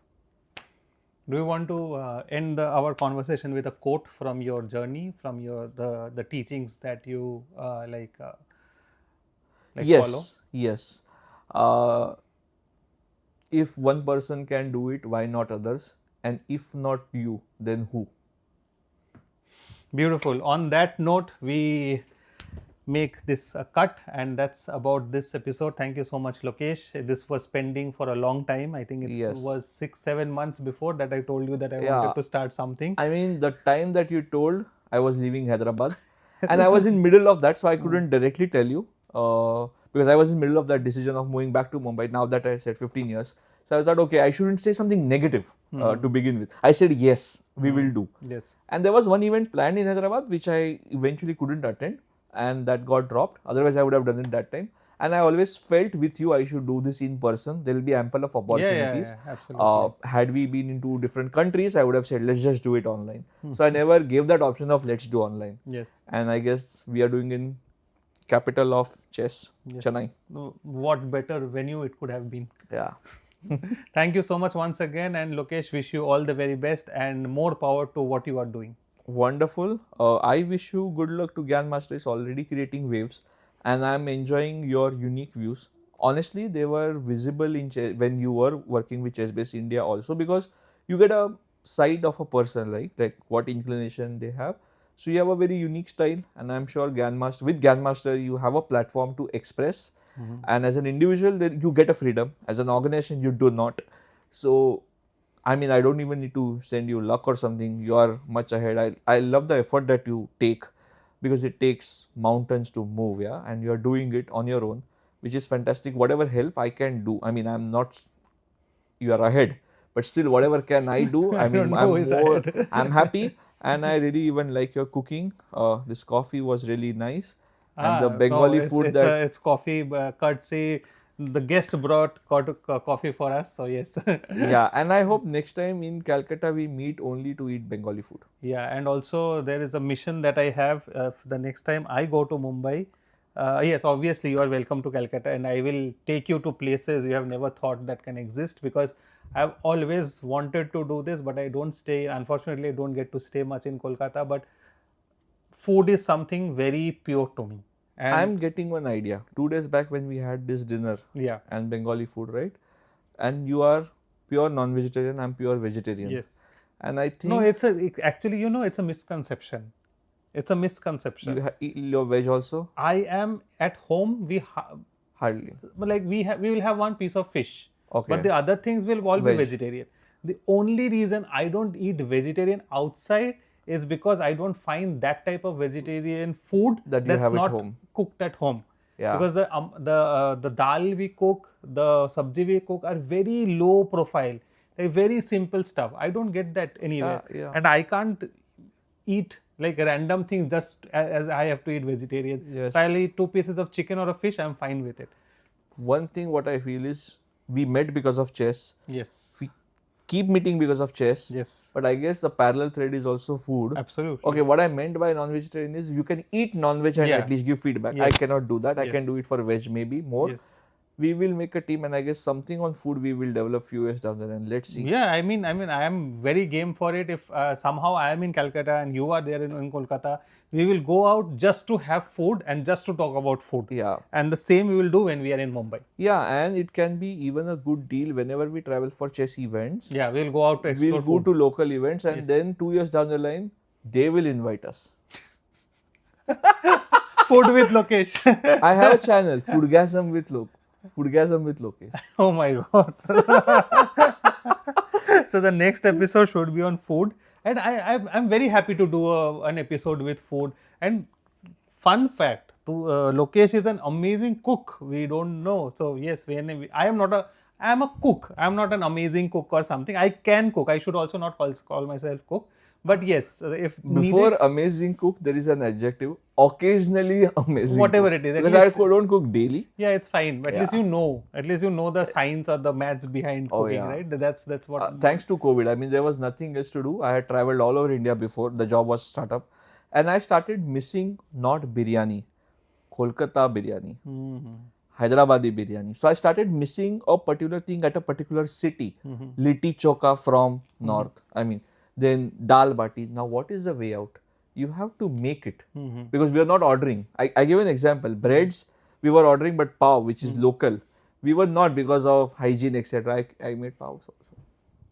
Do you want to end our conversation with a quote from your journey, from your the teachings that you follow? Yes, yes. Uh, if one person can do it, why not others? And if not you, then who? Beautiful. On that note, we make this a cut, and that's about this episode. Thank you so much, Lokesh. This was pending for a long time. I think it Yes. was 6-7 months before that I told you that I Yeah. wanted to start something. I mean, the time that you told, I was leaving Hyderabad, and I was in middle of that, so I couldn't directly tell you because I was in middle of that decision of moving back to Mumbai. Now that I said 15 years, so I thought, okay, I shouldn't say something negative to begin with. I said yes, we will do. Yes. And there was one event planned in Hyderabad which I eventually couldn't attend, and that got dropped. Otherwise, I would have done it that time. And I always felt with you, I should do this in person. There will be ample of opportunities. Absolutely. Had we been into different countries, I would have said, let's just do it online. So I never gave that option of let's do online. Yes. And I guess we are doing in capital of chess, Chennai. No, what better venue it could have been. Yeah. Thank you so much once again, and Lokesh, wish you all the very best and more power to what you are doing. Wonderful. I wish you good luck to GyanMaster. Is already creating waves, and I'm enjoying your unique views. Honestly, they were visible in when you were working with Chessbase India also, because you get a side of a person, right? Like what inclination they have. So you have a very unique style, and I'm sure GyanMaster you have a platform to express, and as an individual, you get a freedom. As an organization, you do not. So I mean, I don't even need to send you luck or something. You are much ahead. I love the effort that you take, because it takes mountains to move, yeah, and you are doing it on your own, which is fantastic. Whatever help I can do, I mean, I'm not, you are ahead, but still, whatever can I do? I mean, I'm happy, and I really even like your cooking. This coffee was really nice, and the Bengali food it's coffee courtesy. The guest brought coffee for us, so yes. Yeah, and I hope next time in Calcutta we meet only to eat Bengali food. Yeah, and also there is a mission that I have. The next time I go to Mumbai, yes, obviously you are welcome to Calcutta, and I will take you to places you have never thought that can exist, because I have always wanted to do this, but I don't stay. Unfortunately, I don't get to stay much in Kolkata, but food is something very pure to me. And I'm getting one idea. 2 days back when we had this dinner yeah, and Bengali food, right? And you are pure non-vegetarian, I'm pure vegetarian. yes. And I think No, actually, it's a misconception. It's a misconception. you're veg also? I am at home. Hardly. We will have one piece of fish, Okay. but the other things will all be Veg. vegetarian. The only reason I don't eat vegetarian outside is because I don't find that type of vegetarian food That you that's have at not home. cooked at home. Yeah. Because the dal we cook, the sabji we cook are very low profile, like very simple stuff. I don't get that anywhere, Yeah. and I can't eat like random things just as I have to eat vegetarian. Yes. If I'll eat 2 pieces of chicken or a fish, I'm fine with it. One thing what I feel is we met because of chess. Yes. We keep meeting because of chess. Yes. But I guess the parallel thread is also food. Absolutely. Okay, what I meant by non-vegetarian is you can eat non-veg and Yeah. at least give feedback. Yes. I cannot do that. I Yes. can do it for veg maybe more. Yes. We will make a team, and I guess something on food we will develop few years down the line. Let's see. Yeah, I mean, I am very game for it. If somehow I am in Calcutta and you are there in Kolkata, we will go out just to have food and just to talk about food. Yeah. And the same we will do when we are in Mumbai. Yeah, and it can be even a good deal whenever we travel for chess events. Yeah, we'll go out to explore We'll go food. to local events, and then 2 years down the line, they will invite us. Food with Lokesh. I have a channel, Foodgasm with Lokesh. Oh my god. So the next episode should be on food, and I'm very happy to do an episode with food. And fun fact, Lokesh is an amazing cook. We don't know. So yes, I am a cook. I'm not an amazing cook or something. I can cook. I should also not call myself cook. But yes, if Before needed, amazing cook, there is an adjective. Occasionally amazing. Whatever cook. it is, at Because least- I don't cook daily. yeah, it's fine. But at least you know. At least you know the science or the maths behind cooking, yeah. right? That's what. Thanks to COVID, I mean, there was nothing else to do. I had traveled all over India before the job was startup, and I started missing not biryani, Kolkata biryani, Hyderabadi biryani. So I started missing a particular thing at a particular city, litti choka from north. I mean, then dal bati. Now, what is the way out? You have to make it because we are not ordering. I give an example. Breads we were ordering, but pav, which is local, we were not because of hygiene, etc. I made pavs also.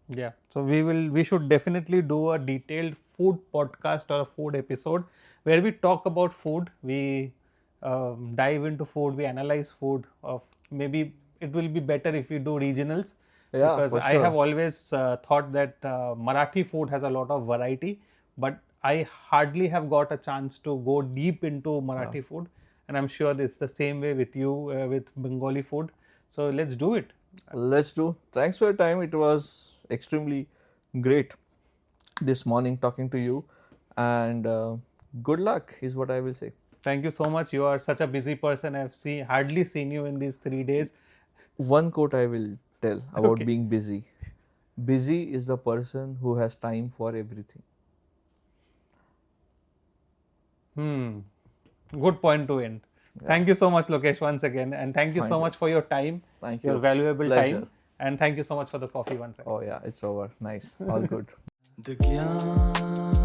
Yeah. So we should definitely do a detailed food podcast or a food episode where we talk about food. We dive into food. We analyze food. Of maybe it will be better if we do regionals, Yeah, because for I have sure. always thought that Marathi food has a lot of variety, but I hardly have got a chance to go deep into Yeah. Marathi food, and I'm sure it's the same way with you with Bengali food. So let's do it. Let's do. Thanks for your time. It was extremely great this morning talking to you, and good luck is what I will say. Thank you so much. You are such a busy person. I've hardly seen you in these 3 days. One quote I will tell about Okay. being busy. Busy is the person who has time for everything. Hmm. Good point to end. Yeah. Thank you so much, Lokesh, once again. And thank you so Thank you. much for your time, Thank your you. valuable Pleasure. time. And thank you so much for the coffee once again. Oh yeah, it's over. Nice. All good. The Gyan